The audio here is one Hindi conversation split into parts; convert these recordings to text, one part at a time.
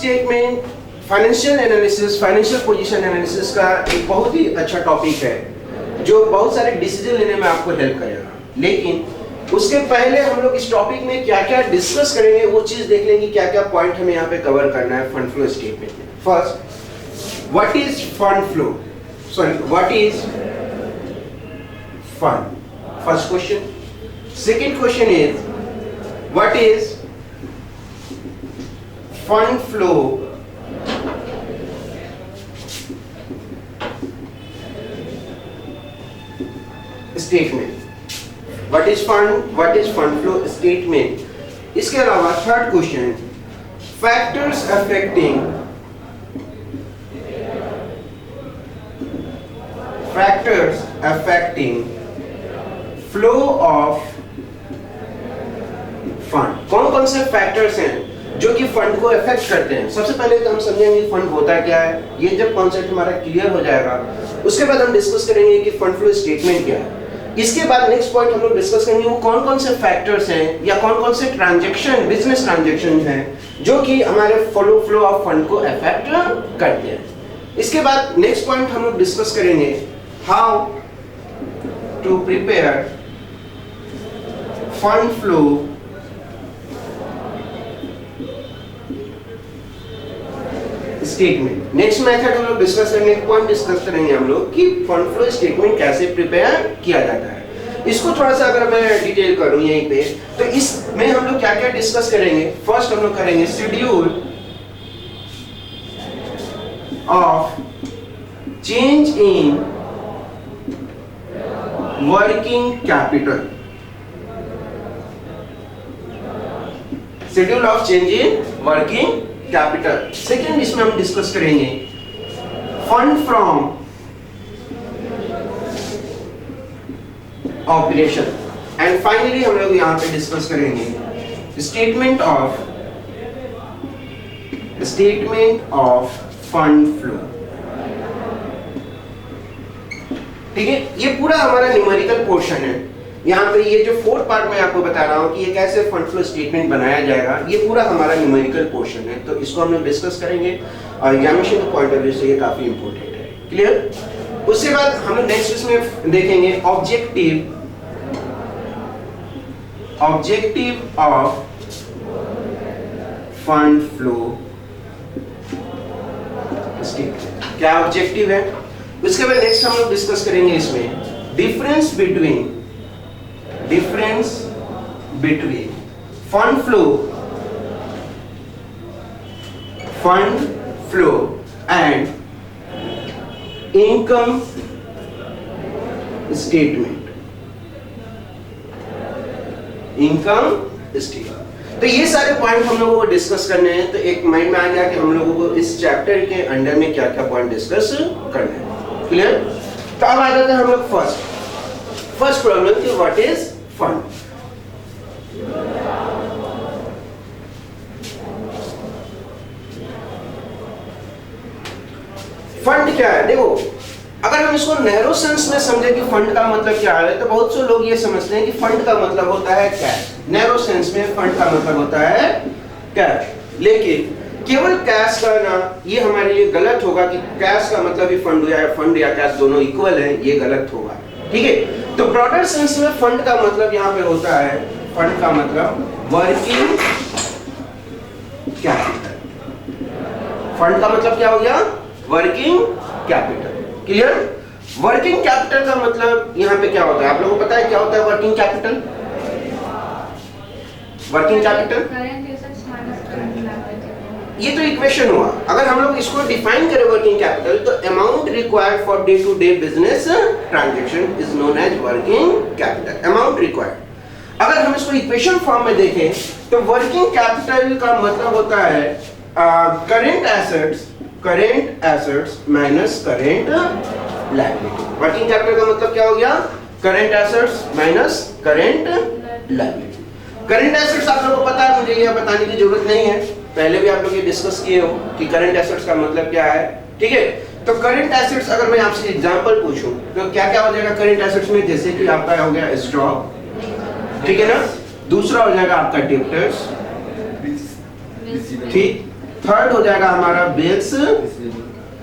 Statement financial analysis, financial position analysis का एक बहुत ही अच्छा टॉपिक है जो बहुत सारे डिसीजन लेने में आपको हेल्प करेगा। लेकिन उसके पहले हम लोग इस टॉपिक में क्या क्या डिस्कस करेंगे वो चीज देख लेंगे, क्या क्या पॉइंट हमें यहाँ पे कवर करना है फंड फ्लो स्टेटमेंट में। First, what is fund flow, sorry what is fund, first question. Second question is what is fund flow statement, what is fund flow statement. इसके अलावा third question, factors affecting flow of fund. कौन कौन से फैक्टर्स हैं जो कि फंड को अफेक्ट करते हैं। सबसे पहले तो हम समझेंगे फंड होता क्या है। ये जब कॉन्सेप्ट हमारा क्लियर हो जाएगा उसके बाद हम डिस्कस करेंगे कि फंड फ्लो स्टेटमेंट क्या है। इसके बाद नेक्स्ट पॉइंट हम लोग डिस्कस करेंगे वो कौन कौन से फैक्टर्स हैं या कौन कौन से ट्रांजैक्शन, बिजनेस ट्रांजैक्शन हैं जो कि हमारे फ्लो ऑफ फंड को अफेक्ट करते हैं। इसके बाद नेक्स्ट पॉइंट हम लोग डिस्कस करेंगे how to prepare fund flow statement. Next method हम लोग डिस्कस करेंगे, पॉइंट डिस्कस करेंगे हम लोग कि फंड फ्लो स्टेटमेंट कैसे प्रिपेयर किया जाता है। इसको थोड़ा सा अगर मैं डिटेल करूं यहीं पे, तो इसमें हम लोग क्या क्या डिस्कस करेंगे। फर्स्ट हम लोग करेंगे schedule of change in working capital, schedule of change in working capital. Second इसमें हम डिस्कस करेंगे fund from operation and finally हम लोग यहां पे डिस्कस करेंगे स्टेटमेंट ऑफ फंड फ्लो। ठीक है, ये पूरा हमारा न्यूमेरिकल पोर्शन है। यहाँ पे ये जो फोर्थ पार्ट में आपको बता रहा हूँ कि ये कैसे फंड फ्लो स्टेटमेंट बनाया जाएगा, ये पूरा हमारा न्यूमेरिकल पोर्शन है। तो इसको हम लोग डिस्कस करेंगे और एग्जामिनेशन के पॉइंट ऑफ व्यू से ये काफी इंपॉर्टेंट है। क्लियर। उसके बाद हम लोग नेक्स्ट इसमें देखेंगे objective of fund flow statement. क्या ऑब्जेक्टिव है। उसके बाद नेक्स्ट हम लोग डिस्कस करेंगे इसमें difference between fund flow and income statement. तो ये सारे पॉइंट हम लोगों को डिस्कस करने हैं। तो एक माइंड में आ गया कि हम लोगों को इस चैप्टर के अंडर में क्या क्या पॉइंट डिस्कस करने हैं। क्लियर। तो अब आ जाते हैं हम लोग फर्स्ट प्रॉब्लम कि व्हाट इज फंड। फंड क्या है। देखो, अगर हम इसको नैरो सेंस में समझे कि फंड का मतलब क्या है, तो बहुत से लोग ये समझते हैं कि फंड का मतलब होता है कैश। नैरो सेंस में फंड का मतलब होता है कैश। लेकिन केवल कैश का ना, ये हमारे लिए गलत होगा कि कैश का मतलब ही फंड या कैश दोनों इक्वल है, ये गलत होगा। ठीक है। तो ब्रॉडर सेंस में फंड का मतलब यहाँ पे होता है, फंड का मतलब वर्किंग कैपिटल। फंड का मतलब क्या हो गया, working capital. Clear. Working capital का मतलब यहाँ पे क्या होता है, आप लोगों को पता है क्या होता है वर्किंग कैपिटल। वर्किंग कैपिटल ये तो इक्वेशन हुआ। अगर हम लोग इसको डिफाइन करें वर्किंग कैपिटल, तो amount required for day to day business transaction is known as working capital. Amount required. अगर हम इसको इक्वेशन फॉर्म में देखें तो वर्किंग कैपिटल का मतलब होता है current assets minus current liability. Working capital का मतलब क्या हो गया, current assets minus current liability. Current assets आप लोगों को पता है, मुझे यह बताने की जरूरत नहीं है, पहले भी आप लोग ये डिस्कस किए हो कि करंट एसेट्स का मतलब क्या है। ठीक है। तो करंट एसेट्स अगर मैं आपसे एग्जांपल पूछूं तो क्या क्या हो जाएगा करंट एसेट्स में। जैसे कि आपका हो गया स्टॉक, ठीक है ना। दूसरा हो जाएगा आपका डेब्टर्स, ठीक। थर्ड हो जाएगा हमारा बिल्स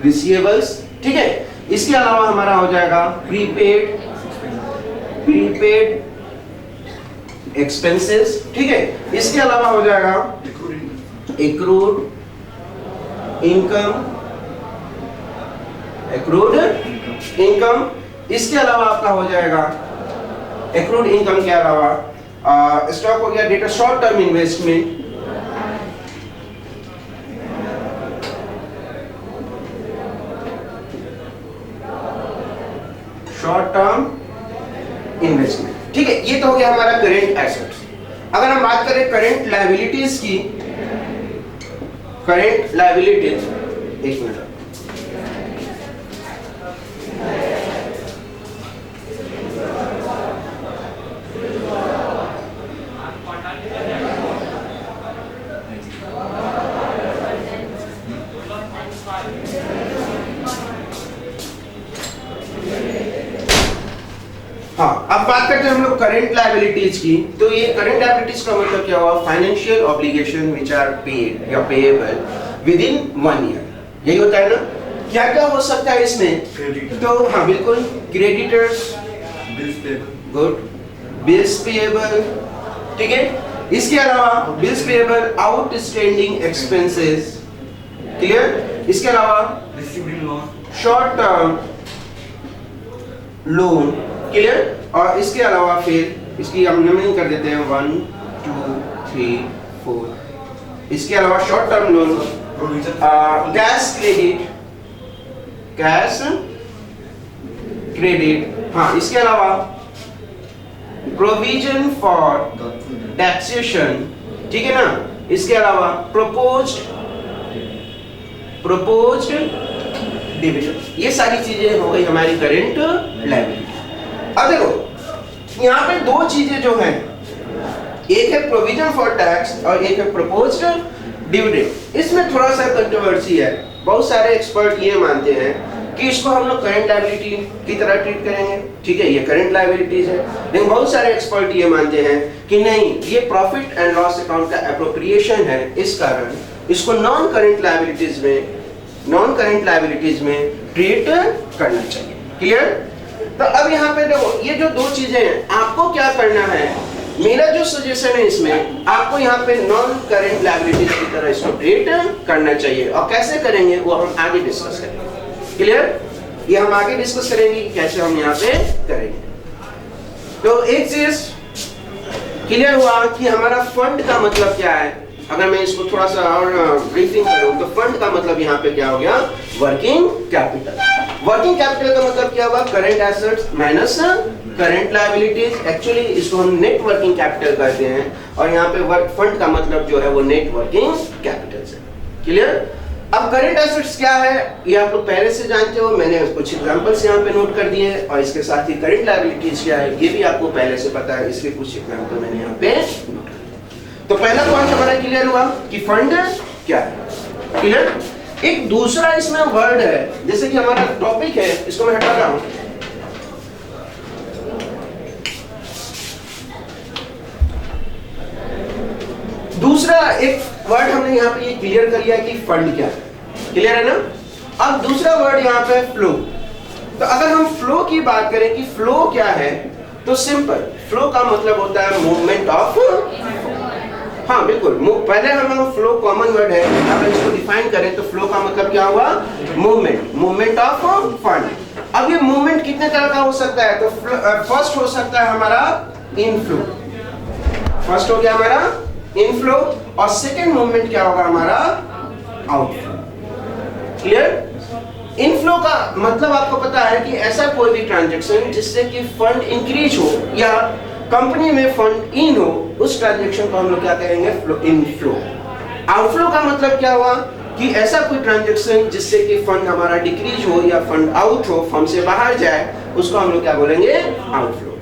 रिसीवेबल्स, ठीक है। इसके अलावा हमारा हो जाएगा प्रीपेड एक्सपेंसेस, ठीक है। इसके अलावा हो जाएगा एक्रूड इनकम। इसके अलावा आपका हो जाएगा एक्रूड इनकम के अलावा स्टॉक हो गया, डेटा शॉर्ट टर्म इन्वेस्टमेंट, ठीक है। ये तो हो गया हमारा करेंट एसेट्स। अगर हम बात करें करेंट लायबिलिटीज की, करेंट लायबिलिटीज, एक मिनट, हाँ, अब बात करते हैं हम लोग करेंट लायबिलिटीज की। तो ये करेंट लायबिलिटीज का मतलब क्या हुआ? Financial obligation which are paid या पेएबल विद इन 1 ईयर, यही होता है ना। क्या क्या हो सकता है इसमें? तो हाँ बिल्कुल, creditors, bills payable, good, bills payable, ठीक है। इसके अलावा bills payable, outstanding expenses, clear. इसके अलावा received loan, short term loan, clear. और इसके अलावा फिर इसकी हम नंबरिंग कर देते हैं 1 2 3 4। इसके अलावा short term loan, cash credit, हाँ। इसके अलावा प्रोविजन फॉर टैक्सेशन, ठीक है ना। इसके अलावा प्रपोज्ड डिविडेंड, ये सारी चीजें हो गई हमारी करेंट लायबिलिटी। अब देखो यहाँ पे दो चीजें जो हैं, एक है प्रोविजन फॉर टैक्स और एक है प्रपोज्ड डिविडेंड। इसमें थोड़ा सा कंट्रोवर्सी है। बहुत सारे एक्सपर्ट ये मानते हैं कि इसको हम लोग करंट लायबिलिटी की तरह ट्रीट करेंगे, ठीक है, ये करंट लायबिलिटीज है। लेकिन बहुत सारे एक्सपर्ट ये मानते हैं कि नहीं, ये प्रॉफिट एंड लॉस अकाउंट का एप्रोप्रिएशन है, इस कारण इसको नॉन करंट लायबिलिटीज में ट्रीट करना चाहिए, क्लियर। तो अब यहाँ पे देखो, ये जो दो चीजें हैं, आपको क्या करना है, मेरा जो सजेशन है इसमें, आपको यहाँ पे नॉन करंट लायबिलिटीज की तरह इसको ट्रीट करना चाहिए। और कैसे करेंगे वो हम आगे डिस्कस करेंगे, क्लियर। ये हम आगे डिस्कस करेंगे कि कैसे हम यहाँ पे करेंगे। तो एक चीज क्लियर हुआ कि हमारा फंड का मतलब क्या है। अगर मैं इसको थोड़ा सा और ब्रीफिंग करूं तो फंड का मतलब यहाँ पे क्या हो गया? Working capital. वर्किंग कैपिटल का मतलब क्या हुआ? Current assets minus current liabilities. Actually इसको हम नेट वर्किंग कैपिटल कहते हैं, और यहाँ पे फंड का मतलब जो है वो नेट वर्किंग कैपिटल से, क्लियर। अब करंट एसेट्स क्या है ये आप लोग पहले से जानते हो, मैंने कुछ एग्जांपल्स यहाँ पे नोट कर दिए, और इसके साथ ही करंट लायबिलिटीज क्या है ये भी आपको पहले से पता है, इसके कुछ एग्जांपल मैंने यहाँ पे नोट कर दिए। तो पहला पॉइंट हमारा क्लियर हुआ कि फंड क्या है, क्लियर। एक दूसरा इसमें वर्ड है, जैसे कि हमारा टॉपिक है, इसको मैं हटा रहा हूं। दूसरा एक वर्ड हमने यहाँ पे ये क्लियर कर लिया कि फंड क्या है, क्लियर है ना। अब दूसरा वर्ड यहाँ पे फ्लो। तो अगर हम फ्लो की बात करें कि फ्लो क्या है, तो सिंपल, फ्लो का मतलब होता है मूवमेंट ऑफ, हाँ बिल्कुल। पहले हम फ्लो कॉमन वर्ड है, अगर इसको डिफाइन करें तो फ्लो का मतलब क्या हुआ? Movement of fund. अब ये मूवमेंट कितने तरह का हो सकता है? तो फर्स्ट हो सकता है हमारा इनफ्लो, फर्स्ट हो गया हमारा इनफ्लो, और सेकेंड मूवमेंट क्या होगा हमारा? Outflow, clear. इनफ्लो का मतलब आपको पता है कि ऐसा कोई भी ट्रांजैक्शन जिससे कि फंड इंक्रीज हो या कंपनी में फंड इन हो, उस ट्रांजैक्शन को हम लोग क्या कहेंगे? इनफ्लो। आउटफ्लो का मतलब क्या हुआ कि ऐसा कोई ट्रांजैक्शन जिससे कि फंड हमारा डिक्रीज हो या फंड आउट हो, फर्म से बाहर जाए, उसको हम लोग क्या बोलेंगे? आउटफ्लो।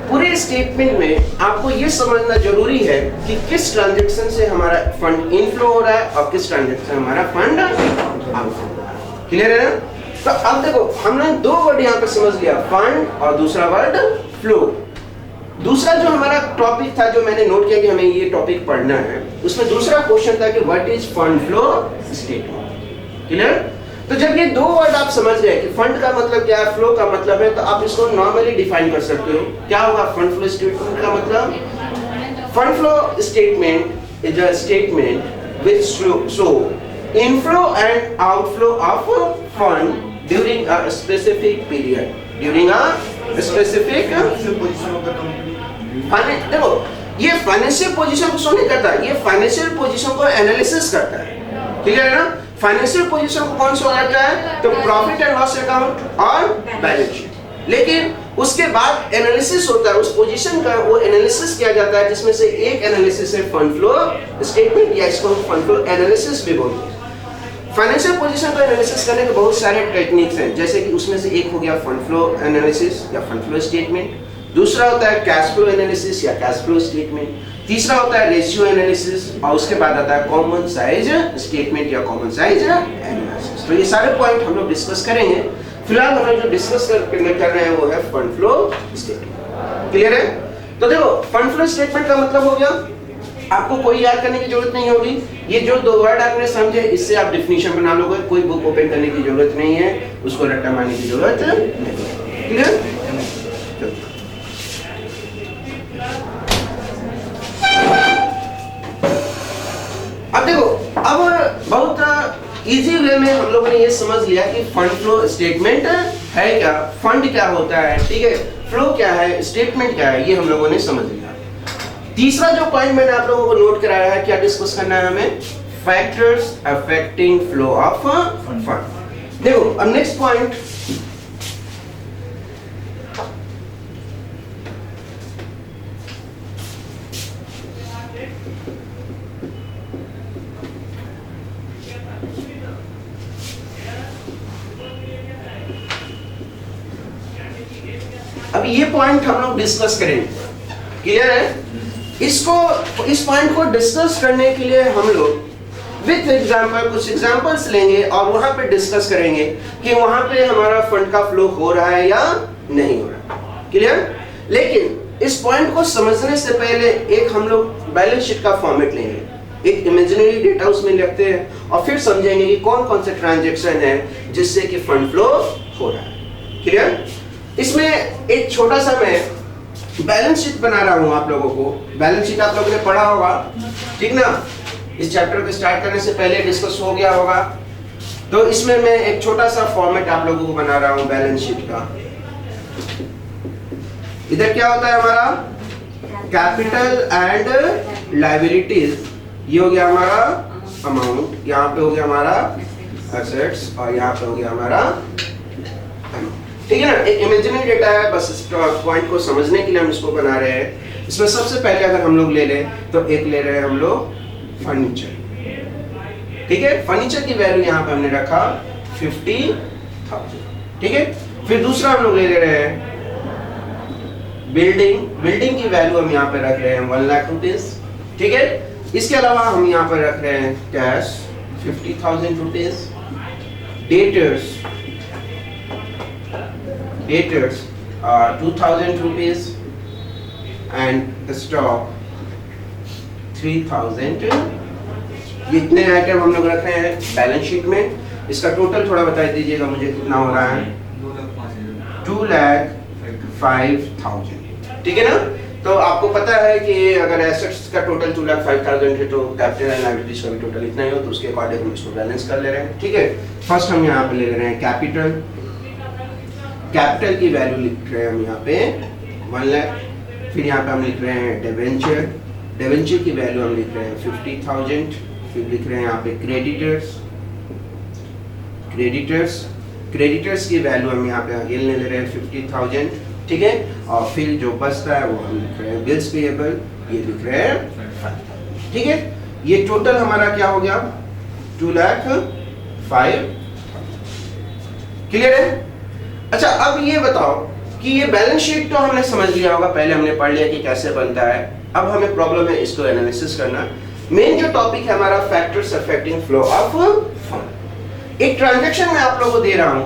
पूरे स्टेटमेंट में आपको ये समझना जरूरी है कि किस ट्रांजैक्शन से हमारा फंड इनफ्लो हो रहा है और किस ट्रांजैक्शन से हमारा फंड आउटफ्लो हो रहा है, क्लियर है ना। तो अब देखो हमने दो वर्ड यहाँ पे समझ लिया, फंड और दूसरा वर्ड फ्लो। दूसरा जो हमारा टॉपिक था, जो मैंने नोट किया कि हमें ये टॉपिक पढ़ना है, उसमें दूसरा क्वेश्चन था कि what is fund flow statement. Clear? तो जब ये दो वर्ड आप समझ गए कि फंड का मतलब क्या है, फ्लो का मतलब है, तो आप इसको नॉर्मली डिफाइन कर सकते हो। क्या होगा फंड फ्लो स्टेटमेंट का मतलब? Fund flow statement is a statement which show inflow and outflow of fund during a specific period, during a specific position of the company. देखो, ये फाइनेंशियल पोजीशन को शो नहीं करता, ये फाइनेंशियल पोजीशन को एनालिसिस करता है। क्लियर है ना? फाइनेंशियल पोजीशन को कौन शो करता है? तो प्रॉफिट एंड लॉस अकाउंट और बैलेंस शीट। लेकिन उसके बाद एनालिसिस होता है उस पोजीशन का, वो एनालिसिस किया जाता है, जिसमें से एक एनालिसिस है फंड फ्लो स्टेटमेंट, या इसको हम फंड फ्लो एनालिसिस भी बोलते हैं। फाइनेंशियल पोजीशन को एनालिसिस करने के बहुत सारे टेक्निक्स हैं, जैसे कि उसमें से एक हो गया फंड फ्लो एनालिसिस या फंड फ्लो स्टेटमेंट, दूसरा होता है कैश फ्लो एनालिसिस या कैश फ्लो स्टेटमेंट, तीसरा होता है रेशियो एनालिसिस, और उसके बाद आता है कॉमन साइज स्टेटमेंट या कॉमन साइज एनालिसिस। तो ये सारे पॉइंट हम लोग डिस्कस करेंगे। फिलहाल हम लोग जो डिस्कस कर रहे हैं वो है फंड फ्लो स्टेटमेंट। क्लियर है? तो देखो, फंड फ्लो स्टेटमेंट का मतलब हो गया, आपको कोई याद करने की जरूरत नहीं होगी। ये जो दो वर्ड आपने समझे, इससे आप डेफिनेशन बना लोगे, कोई बुक ओपन करने की जरूरत नहीं है, उसको रट्टा मारने की जरूरत नहीं। क्लियर? अब देखो, अब बहुत इजी वे में हम लोगों ने ये समझ लिया कि फंड फ्लो स्टेटमेंट है क्या, फंड क्या होता है, ठीक है, फ्लो क्या है, स्टेटमेंट क्या है, ये हम लोगों ने समझ लिया। तीसरा जो पॉइंट मैंने आप लोगों को नोट कराया है, क्या डिस्कस करना है हमें? Factors affecting flow of fund. देखो, अब नेक्स्ट पॉइंट, अब ये पॉइंट हम लोग डिस्कस करेंगे। क्लियर है? इस पॉइंट को डिस्कस करने के लिए हम लोग विद एग्जांपल कुछ एग्जांपल्स लेंगे और वहां पे डिस्कस करेंगे कि वहां पे हमारा फंड का फ्लो हो रहा है या नहीं हो रहा है। क्लियर? लेकिन इस पॉइंट को समझने से पहले एक हम लोग बैलेंस शीट का फॉर्मेट लेंगे, एक इमेजिनरी डेटा उसमें रखते हैं और फिर समझेंगे कि कौन कौन से ट्रांजैक्शन है जिससे कि फंड फ्लो हो रहा है। क्लियर? इसमें एक छोटा सा मैं बैलेंस शीट बना रहा हूं आप लोगों को। बैलेंस शीट आप लोगों ने पढ़ा होगा, ठीक ना? इस चैप्टर को स्टार्ट करने से पहले डिस्कस हो गया होगा। तो इसमें मैं एक छोटा सा फॉर्मेट आप लोगों को बना रहा हूं बैलेंस शीट का। इधर क्या होता है हमारा? कैपिटल एंड लायबिलिटीज, ये हो गया हमारा अमाउंट, यहाँ पे हो गया हमारा एसेट्स और यहाँ पे हो गया हमारा, ठीक है ना? एक इमेजिनरी डेटा है, बस इस पॉइंट को समझने के लिए हम इसको बना रहे हैं। इसमें सबसे पहले अगर हम लोग ले लें तो एक ले रहे हैं हम लोग फर्नीचर, ठीक है? फर्नीचर की वैल्यू यहाँ पे हमने रखा 50,000, ठीक है? फिर दूसरा हम लोग ले रहे हैं बिल्डिंग, बिल्डिंग की वैल्यू हम यहाँ पे रख रहे हैं 1 लाख रुपीज, ठीक है? इसके अलावा हम यहाँ पे रख रहे हैं cash 50,000 rupees, debtors 2,000 rupees and stock 3,000। ये इतने आइटम हम लोग रख रहे हैं बैलेंस शीट में। इसका टोटल थोड़ा बता दीजिएगा मुझे कितना हो रहा है? 2,05,000, ठीक है ना? तो आपको पता है कि अगर एसेट्स का टोटल 2,05,000 है तो कैपिटल एंड लायबिलिटीज का भी टोटल इतना ही हो, तो उसके अकॉर्डिंग हम इसको बैलेंस कर ले रहे हैं, ठीक है? फर्स्ट हम यहाँ पे ले रहे हैं कैपिटल। कैपिटल की वैल्यू लिख रहे हैं हम यहाँ पे 1 लाख। फिर यहाँ पे हम लिख रहे हैं डिवेंचर, डिवेंचर की वैल्यू हम लिख रहे हैं 50,000। फिर लिख रहे हैं यहाँ पे क्रेडिटर्स की वैल्यू हम यहाँ पे अगेन ले रहे हैं 50,000, ठीक है? और फिर जो बचता है वो हम लिख रहे हैं बिल्स पेएबल, ये लिख रहे हैं, ठीक है? ये टोटल हमारा क्या हो गया? 2,05,000। क्लियर है? अच्छा, अब ये बताओ कि ये बैलेंस शीट तो हमने समझ लिया होगा, पहले हमने पढ़ लिया कि कैसे बनता है। अब हमें प्रॉब्लम है इसको एनालिसिस करना। मेन जो टॉपिक है हमारा factors affecting flow of fund. एक ट्रांजैक्शन मैं आप लोगों को दे रहा हूं,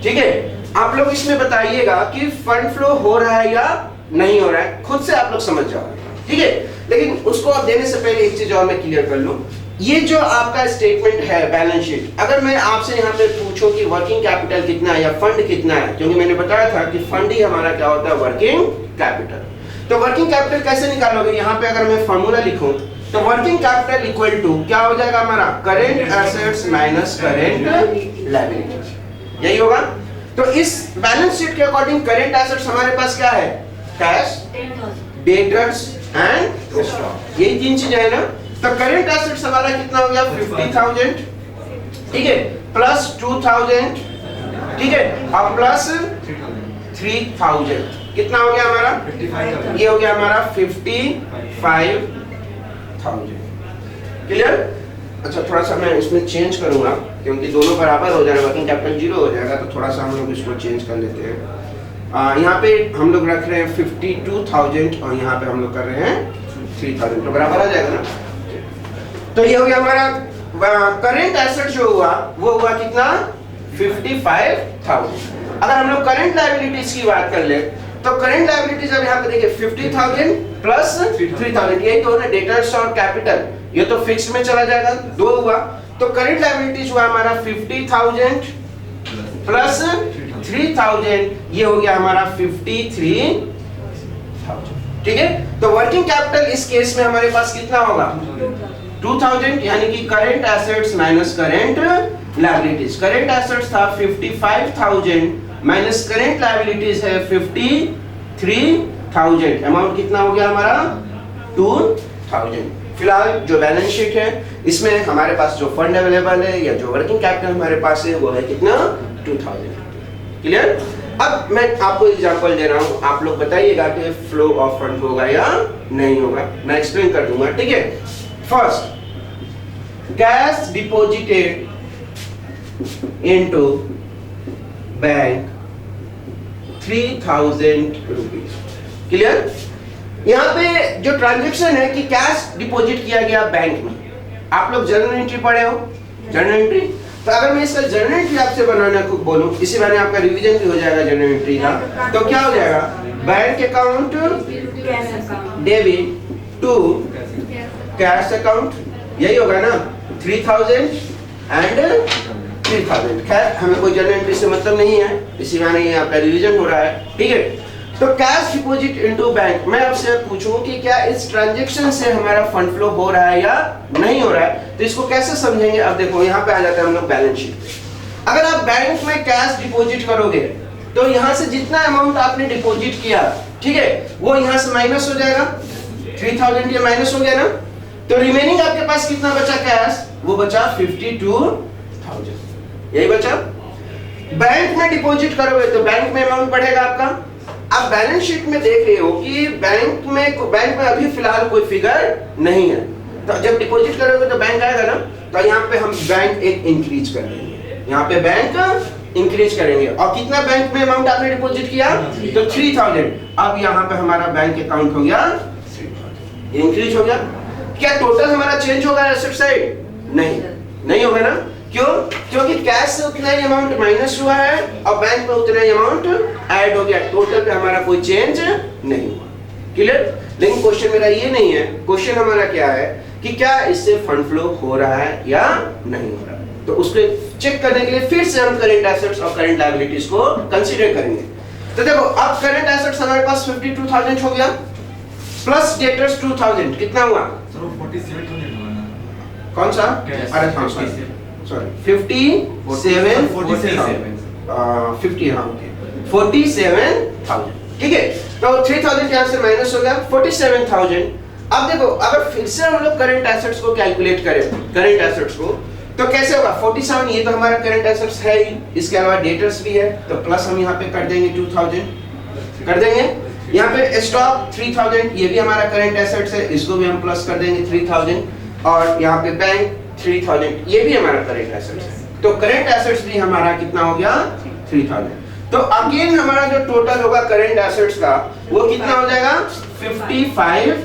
ठीक है? आप लोग इसमें बताइएगा कि फंड फ्लो हो रहा है या नहीं हो रहा है, खुद से आप लोग समझ जाओ, ठीक है। लेकिन उसको अब देने से पहले एक चीज और मैं क्लियर कर लूं, ये जो आपका स्टेटमेंट है बैलेंस शीट, अगर मैं आपसे यहाँ पे पूछूं कि वर्किंग कैपिटल कितना है या फंड कितना है, क्योंकि मैंने बताया था कि फंड ही हमारा क्या होता है, वर्किंग कैपिटल। तो वर्किंग कैपिटल कैसे निकालोगे, यहाँ पे अगर मैं फॉर्मूला लिखूं तो वर्किंग कैपिटल इक्वल टू क्या हो जाएगा हमारा, current assets minus current liabilities, यही होगा। तो इस बैलेंस शीट के अकॉर्डिंग करेंट एसेट्स हमारे पास क्या है, कैश, डेटर्स एंड स्टॉक, यही तीन चीजें है ना। तो करेंट एसेट्स हमारा कितना हो गया, 50,000, ठीक है, प्लस 2,000, ठीक है, और प्लस 3,000, कितना हो गया हमारा, 55,000, ये हो गया हमारा 55,000, क्लियर। अच्छा थोड़ा सा मैं इसमें चेंज करूंगा क्योंकि दोनों बराबर हो जाएगा, वर्किंग कैपिटल 0 हो जाएगा, तो थोड़ा सा हम लोग इसको चेंज कर लेते हैं। यहाँ पे हम लोग रख रहे हैं 52,000 और यहाँ पे हम लोग कर रहे हैं 3,000, तो बराबर आ जाएगा ना। तो ये हो गया हमारा करेंट एसेट जो हुआ वो हुआ कितना, 55,000। अगर हम लोग करेंट लायबिलिटीज की बात कर ले तो करेंट लायबिलिटीज अब यहाँ पे देखिए 50,000 प्लस 3,000, यही तो है डेटर्स और कैपिटल, ये तो फिक्स में चला जाएगा, दो हुआ। तो करेंट लायबिलिटीज हुआ हमारा 50,000 प्लस 3,000, ये हो गया हमारा 53,000, ठीक है। तो वर्किंग कैपिटल इस केस में हमारे पास कितना होगा, 2,000, यानी कि current assets minus current liabilities. Current assets था 55,000 माइनस करंट लायबिलिटीज है 53,000, अमाउंट कितना हो गया हमारा, 2,000। फिलहाल जो बैलेंस शीट है इसमें हमारे पास जो फंड अवेलेबल है या जो वर्किंग कैपिटल हमारे पास है वो है कितना, 2,000, क्लियर। अब मैं आपको एग्जांपल दे रहा हूं, आप लोग बताइएगा कि फ्लो ऑफ फंड होगा या नहीं होगा, मैं एक्सप्लेन कर दूंगा, ठीक है। First, cash deposited into bank 3,000 rupees, clear. यहाँ पे जो ट्रांजैक्शन है कि कैश डिपॉजिट किया गया बैंक में, आप लोग जर्नल एंट्री पढ़े हो, जर्नल एंट्री, तो अगर मैं इसका जर्नल एंट्री आपसे बनाना को बोलूं, इसी बारे आपका रिवीजन भी हो जाएगा जर्नल एंट्री का, तो क्या हो जाएगा, bank account debit to cash account, यही होगा ना, 3,000 एंड 3,000। खैर हमें कोई जर्नल एंट्री से मतलब नहीं है, इसी माने ये आपका रिवीजन हो रहा है, ठीक है। तो कैश डिपॉजिट इनटू बैंक, मैं आपसे पूछूं कि क्या इस ट्रांजैक्शन से हमारा फंड फ्लो हो रहा है या नहीं हो रहा है, तो इसको कैसे समझेंगे। अब देखो यहाँ पे आ जाता है हम लोग बैलेंस शीट पे। अगर आप बैंक में कैश डिपॉजिट करोगे तो यहाँ से जितना अमाउंट आपने डिपॉजिट किया, ठीक है, वो यहाँ से माइनस हो जाएगा, 3,000 ये माइनस हो गया ना, तो रिमेनिंग आपके पास कितना बचा कैश, वो बचा 52,000, यही बचा। बैंक में डिपॉजिट करोगे तो बैंक में अमाउंट बढ़ेगा आपका। आप बैलेंस शीट में देख रहे हो कि बैंक में अभी फिलहाल कोई फिगर नहीं है, तो जब डिपॉजिट करोगे तो बैंक आएगा ना, तो यहाँ पे हम बैंक एक इंक्रीज कर देंगे, यहाँ पे बैंक इंक्रीज करेंगे। और कितना बैंक में अमाउंट आपने डिपॉजिट किया, तो 3,000, अब यहाँ पे हमारा बैंक अकाउंट हो गया 3,000, इंक्रीज हो गया। क्या टोटल हमारा चेंज होगा एसेट साइड, नहीं होगा ना, क्यों, क्योंकि कैश से उतना ही अमाउंट माइनस हुआ है और बैंक में उतना ही अमाउंट ऐड हो गया, टोटल पे हमारा कोई चेंज नहीं हुआ, क्लियर। लेकिन क्वेश्चन मेरा ये नहीं है, क्वेश्चन हमारा क्या है कि क्या इससे फंड फ्लो हो रहा है या नहीं हो रहा है, तो उसको चेक करने के लिए फिर से हम करंट एसेट्स और करंट लायबिलिटीज को कंसीडर करेंगे। तो देखो अब करंट एसेट्स हमारे पास 52,000 हो गया, प्लस डेटर्स 2,000, कितना हुआ, 47,000 हुआ ना, कौन सा, अरे हाँ सॉरी 57,000, 47,000, ठीक है। तो 3,000 यहाँ से माइनस हो गया 47,000। अब देखो अगर फिर से हम लोग करंट एसेट्स को कैलकुलेट करें, करंट एसेट्स को, तो कैसे होगा, 47 ये तो हमारा करंट एसेट्स है ही, इसके अलावा डेटर्स भी है, तो प्लस हम यहाँ पे कर देंगे 2,000 कर देंगे। यहाँ पे स्टॉक 3,000 ये भी हमारा करंट एसेट्स है, इसको भी हम प्लस कर देंगे 3,000, और यहाँ पे बैंक 3,000 ये भी हमारा करंट एसेट्स है, तो करंट एसेट्स भी हमारा कितना हो गया 3,000। तो अगेन हमारा जो टोटल होगा करंट एसेट्स का वो कितना हो जाएगा 55,000,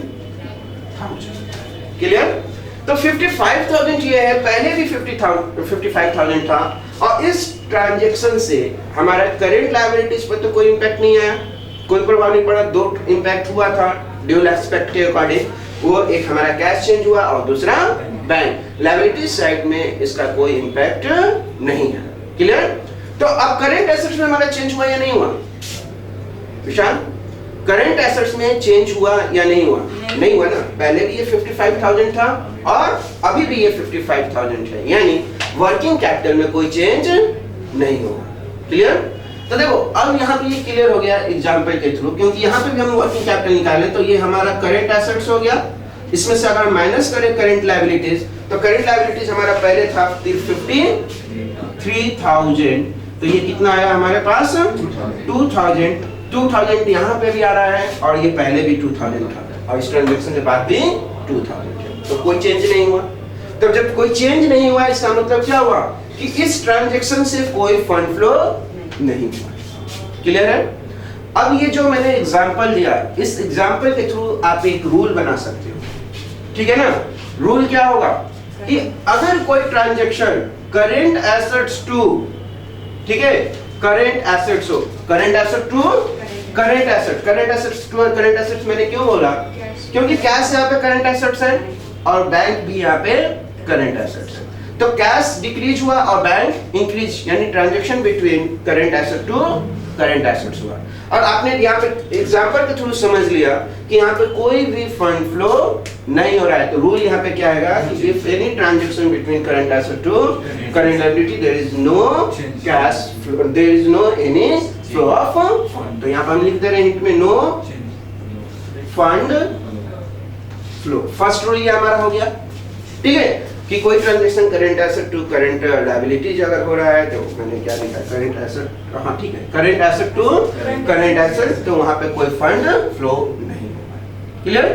क्लियर। तो 55,000 ये है, पहले भी 55,000 था, और इस ट्रांजैक्शन से हमारा करंट लायबिलिटीज पर तो कोई इंपैक्ट नहीं आया, कोई प्रभाव नहीं पड़ा, दो इम्पैक्ट हुआ था ड्यूल एस्पेक्ट के अकॉर्डिंग, वो एक हमारा कैश चेंज हुआ और दूसरा बैंक। लायबिलिटी साइड में इसका कोई इम्पैक्ट नहीं है। क्लियर? तो अब करंट एसेट्स में हमारा चेंज हुआ या नहीं हुआ विशाल? करंट एसेट्स में चेंज हुआ या नहीं हुआ? नहीं हुआ ना। पहले भी ये 55,000 था और अभी भी ये 55,000 है, यानी वर्किंग कैपिटल में कोई चेंज नहीं होगा। क्लियर? तो देखो अब यहाँ पे ये क्लियर हो गया एग्जांपल के थ्रू, क्योंकि यहाँ पे भी हम वर्किंग कैपिटल निकाले तो ये हमारा करंट एसेट्स हो गया। इसमें से अगर माइनस करें करंट लायबिलिटीज, तो करंट लायबिलिटीज हमारा पहले था 53,000, तो ये कितना आया हमारे पास 2,000 यहाँ पे भी आ रहा है और ये पहले भी 2,000 था और इस ट्रांजैक्शन के बाद भी 2,000 है, तो कोई चेंज नहीं हुआ। तो जब कोई चेंज नहीं हुआ इसका मतलब क्या हुआ कि इस ट्रांजैक्शन से कोई फंड फ्लो नहीं हुआ। क्लियर है? अब ये जो मैंने एग्जांपल दिया, इस एग्जांपल के थ्रू आप एक रूल बना सकते हो। ठीक है ना? रूल क्या होगा कि अगर कोई ट्रांजैक्शन करंट एसेट्स टू, ठीक है, करंट एसेट्स हो, current asset to current asset, current assets to current assets मैंने क्यों बोला? क्योंकि कैश यहाँ पे करंट एसेट्स है और बैंक भी यहाँ पे करंट एसेट्स है। तो कैश डिक्रीज हुआ और बैंक इंक्रीज, यानी transaction between current asset to current assets हुआ। और आपने यहाँ पे एग्जांपल के थ्रू समझ लिया कि यहाँ पे कोई भी फंड फ्लो नहीं हो रहा है। तो रूल यहाँ पे क्या आएगा कि if any transaction between current asset to current liability there is no cash, there is no any flow of fund. तो यहाँ पे हम लिख दे रहे हैं हिंट में no fund flow. First rule ये हमारा हो गया। ठीक है कि कोई transaction current asset to current liabilities अगर हो रहा है तो मैंने क्या लिखा, करंट एसेट, हाँ ठीक है, current asset to current asset, तो वहां पे कोई फंड फ्लो नहीं होगा। क्लियर?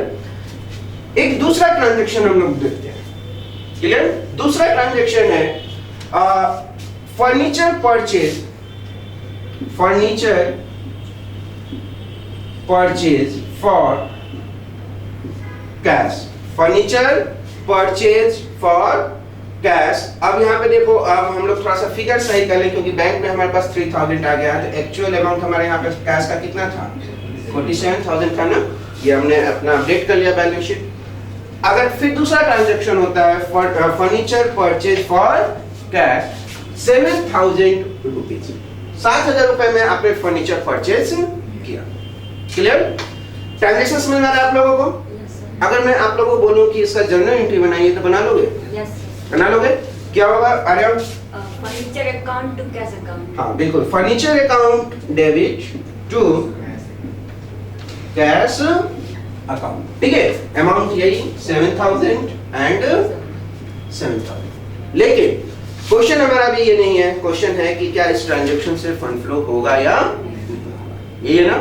एक दूसरा ट्रांजैक्शन हम लोग देखते हैं। क्लियर? दूसरा ट्रांजैक्शन है furniture purchase, furniture purchase for cash, furniture purchase for cash. अब यहाँ पे देखो, अब हम लोग थोड़ा सा फिगर सही कर लें, क्योंकि बैंक में हमारे पास 3,000 आ गया है, तो एक्चुअल अमाउंट हमारे यहाँ पे कैश का कितना था? 47,000 था ना। ये हमने अपना अपडेट कर लिया बैलेंस शीट। अगर फिर दूसरा ट्रांजैक्शन होता है furniture purchase for cash 7,000 rupees, 7,000 रुपए में आपने फर्नीचर परचेज किया। क्लियर? ट्रांजैक्शन समझ में आ रहा है आप लोगों को? अगर मैं आप लोगों को बोलूं कि इसका जर्नल एंट्री बनाइए तो बना लोगे? यस। बना लोगे? क्या होगा Aryan? Furniture account to cash account. हाँ बिल्कुल, furniture account debit to cash account. ठीक है, अमाउंट यही 7,000 एंड 7,000। लेकिन क्वेश्चन हमारा भी ये नहीं है, क्वेश्चन है कि क्या इस ट्रांजैक्शन से फंड फ्लो होगा या ये है ना।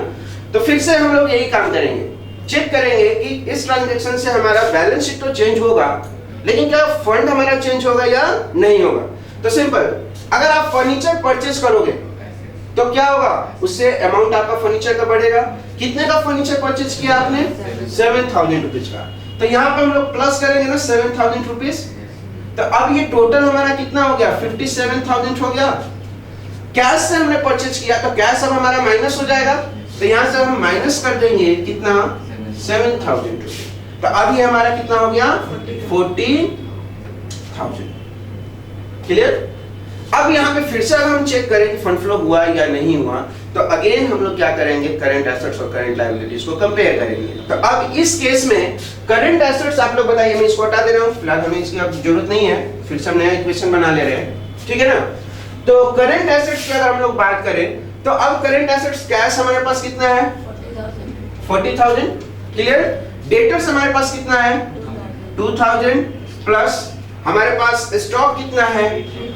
तो फिर से हम लोग यही काम करेंगे, चेक करेंगे कि इस ट्रांजैक्शन से हमारा बैलेंस शीट तो चेंज होगा, लेकिन क्या फंड हमारा चेंज होगा या नहीं होगा। तो सिंपल, अगर आप फर्नीचर परचेज करोगे तो क्या होगा, उससे अमाउंट आपका फर्नीचर का बढ़ेगा। कितने का फर्नीचर परचेज किया आपने? 7,000 रुपीज का। तो यहाँ पे हम लोग प्लस करेंगे ना 7,000 रुपीज, तो अब ये टोटल हमारा कितना हो गया? 57,000 हो गया। कैश से हमने परचेज किया तो कैश अब हमारा माइनस हो जाएगा, तो यहाँ से हम माइनस कर देंगे कितना? 7,000 रुपीज। तो अब ये हमारा कितना हो गया? 40,000। क्लियर? अब यहाँ पे फिर से अगर हम चेक करें कि फंड फ्लो हुआ या नहीं हुआ, तो अगेन हम लोग क्या करेंगे, करंट एसेट्स और करंट लायबिलिटीज को कंपेयर करेंगे। तो अब इस केस में करंट एसेट्स आप लोग बताइए, मैं इसको हटा दे रहा हूँ, फिलहाल हमें इसकी अब जरूरत नहीं है, फिर से हम नया इक्वेशन बना ले रहे हैं। ठीक है ना? तो करंट एसेट्स की अगर हम लोग बात करें तो अब करंट एसेट्स कैश हमारे पास कितना है? 40,000। क्लियर? डेटर्स हमारे पास कितना है? 2,000 प्लस हमारे पास स्टॉक कितना है?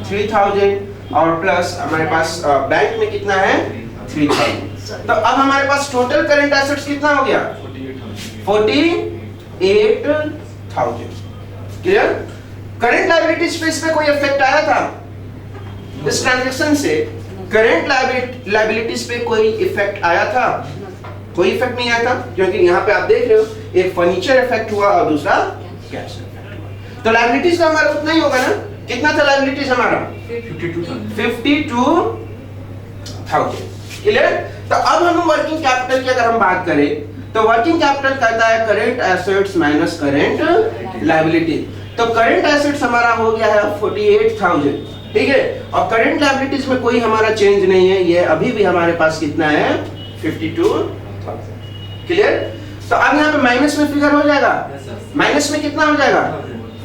3,000 और प्लस हमारे पास बैंक में कितना है? 3,000। तो अब हमारे पास टोटल करंट एसेट्स कितना हो गया? 48,000। क्लियर? करंट लायबिलिटीज पे इस पे कोई इफेक्ट आया था इस ट्रांजैक्शन से? करंट लायबिलिटीज पे कोई इफेक्ट आया था? कोई इफेक्ट नहीं आया था, क्योंकि यहाँ पे आप देख रहे हो एक फर्नीचर इफेक्ट हुआ और दूसरा कैश इफेक्ट हुआ। तो लायबिलिटीज का हमारा उतना ही होगा ना। कितना था लायबिलिटीज हमारा? 52,000। क्लियर? तो अब हम वर्किंग कैपिटल की अगर हम बात करें तो वर्किंग कैपिटल कहता है current assets minus current liability. तो करंट एसेट्स हमारा हो गया है 48,000, ठीक है, और करंट लायबिलिटीज में कोई हमारा चेंज नहीं है, ये अभी भी हमारे पास कितना है 52,000। क्लियर? तो अब यहाँ पे माइनस में फिगर हो जाएगा, माइनस में कितना हो जाएगा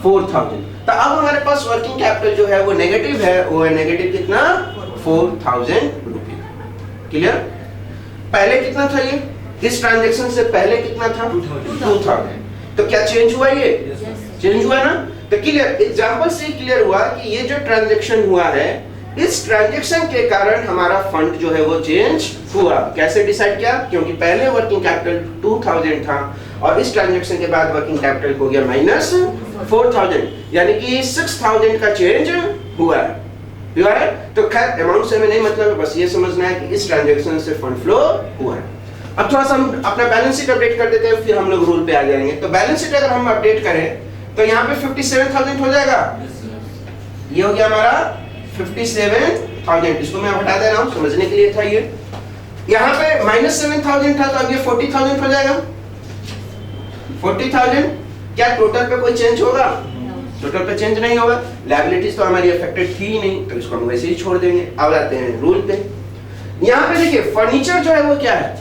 4,000। तो अब हमारे पास वर्किंग कैपिटल जो है वो नेगेटिव है, वो है नेगेटिव कितना 4,000 रुपये। क्लियर? पहले कितना था ये, इस ट्रांजैक्शन से पहले कितना था 2,000। तो क्या चेंज हुआ, ये चेंज हुआ ना? तो क्लियर, एग्जांपल से क्लियर हुआ कि ये जो ट्रांजैक्शन हुआ है, इस ट्रांजैक्शन के कारण हमारा फंड जो है वो चेंज हुआ। कैसे डिसाइड किया? क्योंकि पहले वर्किंग कैपिटल 2,000 था और इस ट्रांजैक्शन के बाद वर्किंग कैपिटल हो गया माइनस 4,000, यानी कि 6,000 का चेंज हुआ है। तो खैर अमाउंट से हमें नहीं मतलब है, बस ये समझना है कि इस ट्रांजैक्शन से फंड फ्लो हुआ है। अब थोड़ा सा हम अपना बैलेंस शीट अपडेट कर देते हैं, फिर हम लोग रूल पे आ जाएंगे। तो बैलेंस शीट अगर हम अपडेट करें तो यहाँ पे 57,000 हो जाएगा, ये हो गया हमारा 57,000। इसको मैं हटा दे रहा हूँ, समझने के लिए था ये। यहाँ पे माइनस 7,000 था, तो अब ये 40,000 हो जाएगा। 40,000, क्या टोटल पे कोई चेंज होगा? टोटल पे चेंज नहीं होगा। लायबिलिटीज तो हमारी अफेक्टेड थी ही नहीं, तो इसको हम वैसे ही छोड़ देंगे। अब आते हैं रूल पे। यहाँ पे देखिए फर्नीचर जो है वो क्या है,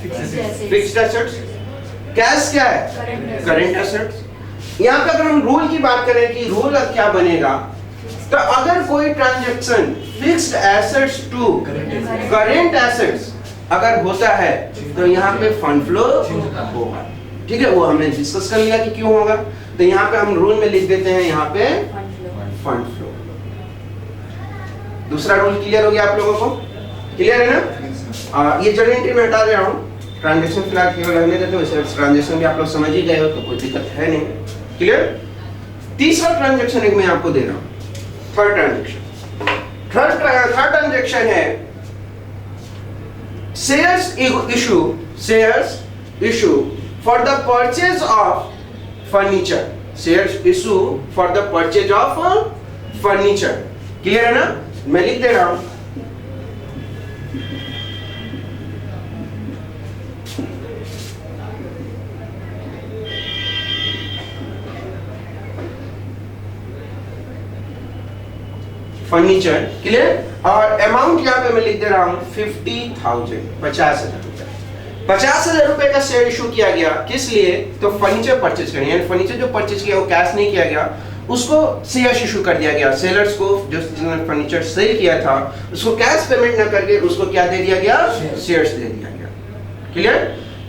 फिक्स्ड एसेट्स। कैश क्या है, करंट एसेट्स। यहाँ पे अगर हम रूल की बात करें कि रूल अब क्या बनेगा, तो अगर कोई transaction fixed assets to current assets अगर होता है तो यहाँ पे फंड फ्लो होगा। ठीक है, वो हमने डिस्कस कर लिया कि क्यों होगा। तो यहाँ पे हम रूल में लिख देते हैं यहाँ पे फंड फ्लो। दूसरा रूल क्लियर हो गया आप लोगों को? क्लियर है ना? ये जर्नल एंट्री में हटा दे रहा हूँ, ट्रांजैक्शन फिलहाल केवल रहने देते हैं। वैसे ट्रांजैक्शन भी आप लोग समझ ही गए हो, तो कोई दिक्कत है नहीं। क्लियर? तीसरा ट्रांजैक्शन एक मैं आपको दे रहा हूँ, थर्ड ट्रांजैक्शन। थर्ड ट्रांजैक्शन है shares issue for the purchase of furniture. Shares issue for the purchase of furniture. Clear है ना? मैं लिख दे रहा हूं, फर्नीचर। क्लियर? और अमाउंट यहाँ पे मैं लिख दे रहा हूं 50,000, 50,000 रुपए। 50,000 रुपए का शेयर इशू किया गया, किस लिए? तो फर्नीचर परचेज करने, यानी फर्नीचर जो परचेज किया वो कैश नहीं किया गया, उसको शेयर इशू कर दिया गया। सेलर्स को, जो जिन्होंने फर्नीचर सेल किया था, उसको कैश पेमेंट ना करके उसको क्या दे दिया गया, शेयर्स दे दिया गया। क्लियर?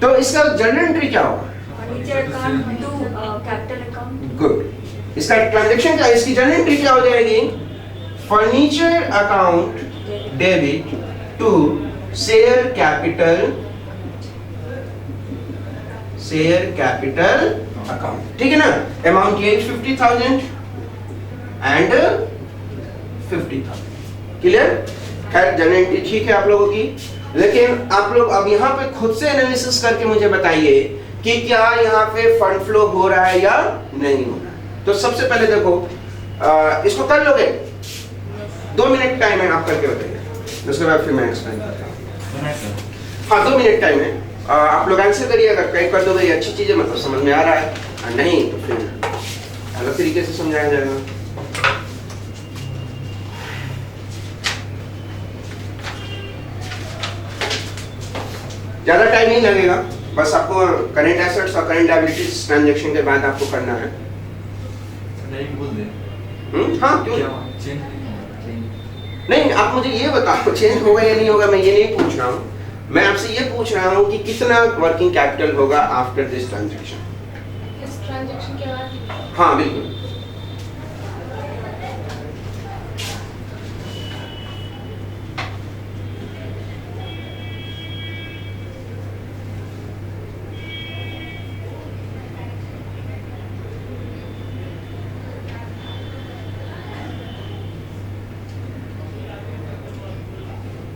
तो इसका जर्नल एंट्री क्या होगा? Furniture account to capital account. Good. इसका ट्रांजैक्शन क्या है, इसकी जर्नल एंट्री क्या हो जाएगी? Furniture account debit to share capital account. ठीक है ना? अमाउंट ये 50,000 एंड 50,000। क्लियर? खैर जर्नल एंट्री ठीक है आप लोगों की, लेकिन आप लोग अब यहाँ पे खुद से एनालिसिस करके मुझे बताइए कि क्या यहाँ पे फंड फ्लो हो रहा है या नहीं हो रहा है। तो सबसे पहले देखो, इसको कर लोगे? 2 मिनट टाइम है, आप करके बताइए, उसके बाद फिर मैं एक्सप्लेन करता हूँ। हाँ 2 मिनट टाइम है, आप लोग आंसर करिए। अगर कहीं कर दोगे ये अच्छी चीज़ है, मतलब समझ में आ रहा है, और नहीं तो फिर अलग तरीके से समझाया जाएगा। ज़्यादा टाइम नहीं लगेगा, बस आपको करंट एसेट्स और करंट लायबिलिटीज ट्रांजैक्शन के बाद आपको करना है। हाँ क्यों नहीं, आप मुझे ये बताओ चेंज होगा या नहीं होगा, मैं ये नहीं पूछ रहा हूँ। मैं आपसे ये पूछ रहा हूँ कि कितना वर्किंग कैपिटल होगा आफ्टर दिस ट्रांजैक्शन। इस ट्रांजैक्शन के बाद? हाँ बिल्कुल।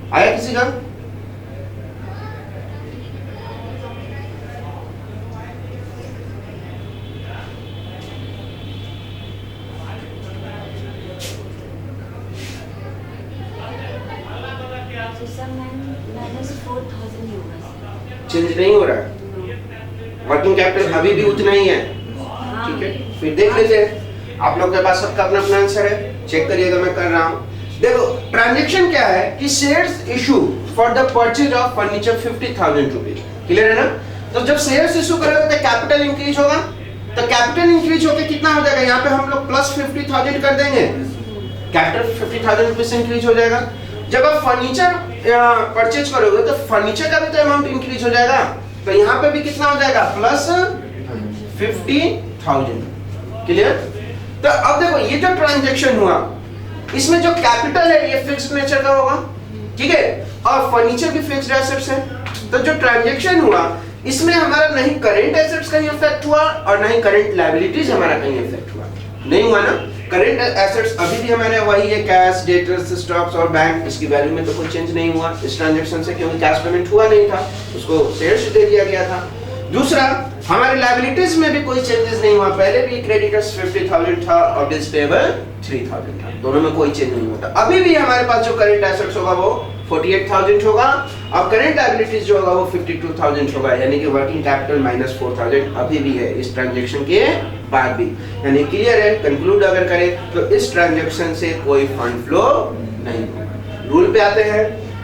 आया किसी का? तो सर माइनस 4,000 ही होगा। चेंज नहीं हो रहा है, वर्किंग कैपिटल अभी भी उतना ही है। ठीक है, फिर देख लेते हैं, आप लोग के पास सबका अपना अपना आंसर है, चेक करिएगा मैं कर रहा हूँ। देखो ट्रांजैक्शन क्या है कि shares issue for the purchase of furniture 50,000 rupees, clear है ना। तो जब शेयर्स इशू करोगे तो कैपिटल इंक्रीज होगा, तो कैपिटल इंक्रीज होकर कितना हो जाएगा, यहाँ पे हम लोग प्लस 50,000 कर देंगे, कैपिटल 50,000 रुपीज इंक्रीज हो जाएगा। जब आप फर्नीचर परचेज करोगे तो फर्नीचर का भी तो अमाउंट इंक्रीज हो जाएगा, तो यहाँ पे भी कितना हो जाएगा, प्लस 50,000, क्लियर। तो अब देखो ये जो ट्रांजैक्शन हुआ इसमें जो कैपिटल है ये फिक्स्ड नेचर का होगा, ठीक है, और फर्नीचर भी फिक्स्ड एसेट्स है। तो जो ट्रांजैक्शन हुआ इसमें हमारा नहीं करंट एसेट्स कहीं इफेक्ट हुआ और नहीं करंट लायबिलिटीज हमारा कहीं इफेक्ट हुआ, नहीं हुआ ना। करंट एसेट्स अभी भी हमारे वही है, कैश, डेटर्स, स्टॉक्स और बैंक, इसकी वैल्यू में तो कोई चेंज नहीं हुआ इस ट्रांजैक्शन से, क्योंकि कैश पेमेंट हुआ नहीं था, उसको शेयर्स दे दिया गया था। दूसरा, हमारे लायबिलिटीज में भी कोई चेंजेस नहीं हुआ, पहले भी क्रेडिटर्स 50,000 था और बिल्स पेबल 3,000 था, दोनों में कोई चेंज नहीं होता। अभी भी हमारे पास जो करंट एसेट्स होगा वो 48,000 होगा और करंट लायबिलिटीज जो होगा वो 52,000 होगा, यानी कि वर्किंग कैपिटल माइनस 4,000 अभी भी है इस ट्रांजैक्शन के बाद भी, यानी क्लियर है। कंक्लूड अगर करें तो इस ट्रांजैक्शन से कोई फंड फ्लो नहीं होगा। रूल पे आते हैं,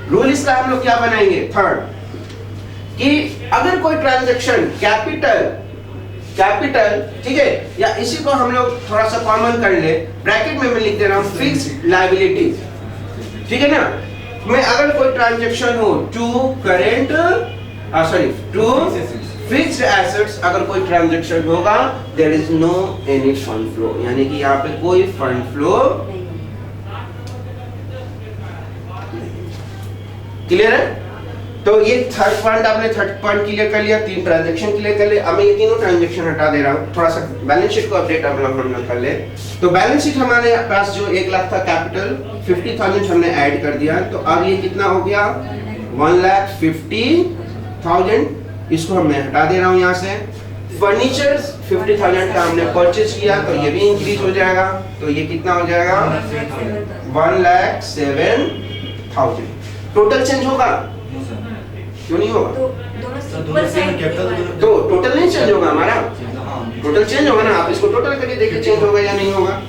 रूल इसका हम लोग क्या बनाएंगे, थर्ड, कि अगर कोई ट्रांजैक्शन कैपिटल ठीक है, या इसी को हम लोग थोड़ा सा कॉमन कर ले, ब्रैकेट में मैं लिख दे रहा हूं फिक्स्ड लायबिलिटीज, ठीक है ना। मैं अगर कोई ट्रांजैक्शन हो टू फिक्स्ड एसेट्स, अगर कोई ट्रांजैक्शन होगा there is no any fund flow, यानी कि यहाँ पे कोई फंड फ्लो, क्लियर है। तो ये थर्ड पॉइंट आपने थर्ड पॉइंट क्लियर कर लिया, तीन ट्रांजैक्शन क्लियर कर ले। अब मैं ये तीनों ट्रांजैक्शन हटा दे रहा हूँ, थोड़ा सा बैलेंस शीट को अपडेट हम लोग कर ले। तो बैलेंस शीट हमारे पास जो 1 लाख था कैपिटल, 50,000 हमने ऐड कर दिया, तो अब ये कितना हो गया, 1,50,000, इसको मैं हटा दे रहा हूँ यहाँ से। फर्नीचर्स 50,000 का हमने परचेज किया, तो ये भी इंक्रीज हो जाएगा, तो ये कितना हो जाएगा, 1,07,000। टोटल चेंज होगा, क्यों नहीं होगा, तो टोटल नहीं चेंज होगा हमारा, टोटल चेंज होगा ना। आप इसको टोटल करके देखिए चेंज होगा या नहीं होगा,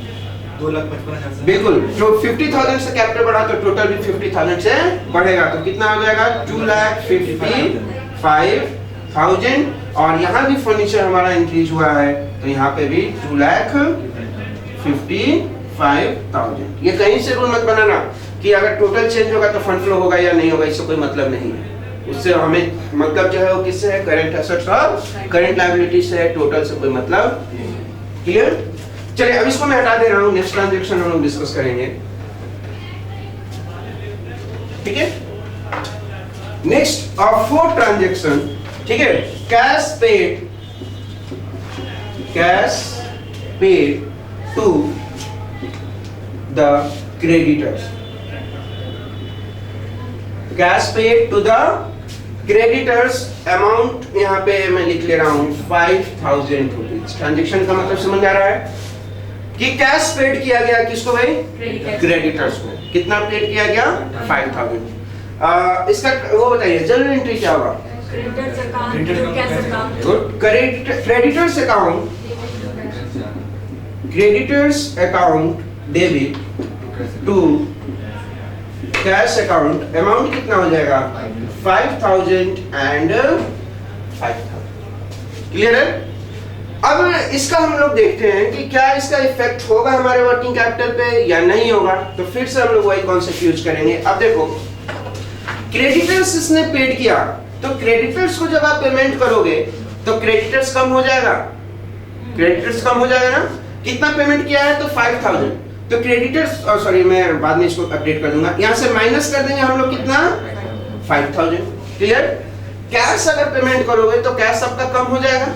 2,55,000 बिल्कुल। जो 50,000 से कैपिटल बढ़ा तो टोटल भी 50,000 से बढ़ेगा, तो कितना हो जाएगा, 2,55,000। और यहाँ भी फर्नीचर हमारा इंक्रीज हुआ है, तो यहाँ पे भी 2,55,000। ये कहीं से रूल मत बनाना कि अगर टोटल चेंज होगा तो फंड फ्लो होगा या नहीं होगा, इससे कोई मतलब नहीं है। उससे हमें मतलब जो है वो किससे है, करंट एसेट्स और करंट लायबिलिटी से है, टोटल से कोई मतलब नहीं। क्लियर। चलिए अब इसको मैं हटा दे रहा हूँ, नेक्स्ट ट्रांजैक्शन हम लोग डिस्कस करेंगे, ठीक है। नेक्स्ट और फोर्थ ट्रांजैक्शन, ठीक है, cash paid to the creditors, cash paid to the creditors, amount यहाँ पे मैं लिख ले रहा हूँ 5,000 रुपीज। ट्रांजैक्शन का मतलब समझ आ रहा है कि कैश पेड किया गया किसको भाई, क्रेडिटर्स को। कितना पेड किया गया, 5,000। इसका वो बताइए जनरल एंट्री क्या होगा, creditors account, creditors account debit to cash account, amount कितना हो जाएगा, 5,000 एंड 5,000। क्लियर है। अब इसका हम लोग देखते हैं कि क्या इसका इफेक्ट होगा हमारे वर्किंग कैपिटल पे या नहीं होगा, तो फिर से हम लोग वही कॉन्सेप्ट यूज करेंगे। अब देखो क्रेडिटर्स इसने पेड किया, तो क्रेडिटर्स को जब आप पेमेंट करोगे तो क्रेडिटर्स कम हो जाएगा, क्रेडिटर्स कम हो जाएगा ना। कितना पेमेंट किया है, तो 5,000, तो क्रेडिटर्स, सॉरी मैं बाद में इसको अपडेट कर दूंगा, यहाँ से माइनस कर देंगे हम लोग कितना, 5,000। क्लियर। कैश अगर पेमेंट करोगे तो कैश आपका कम हो जाएगा,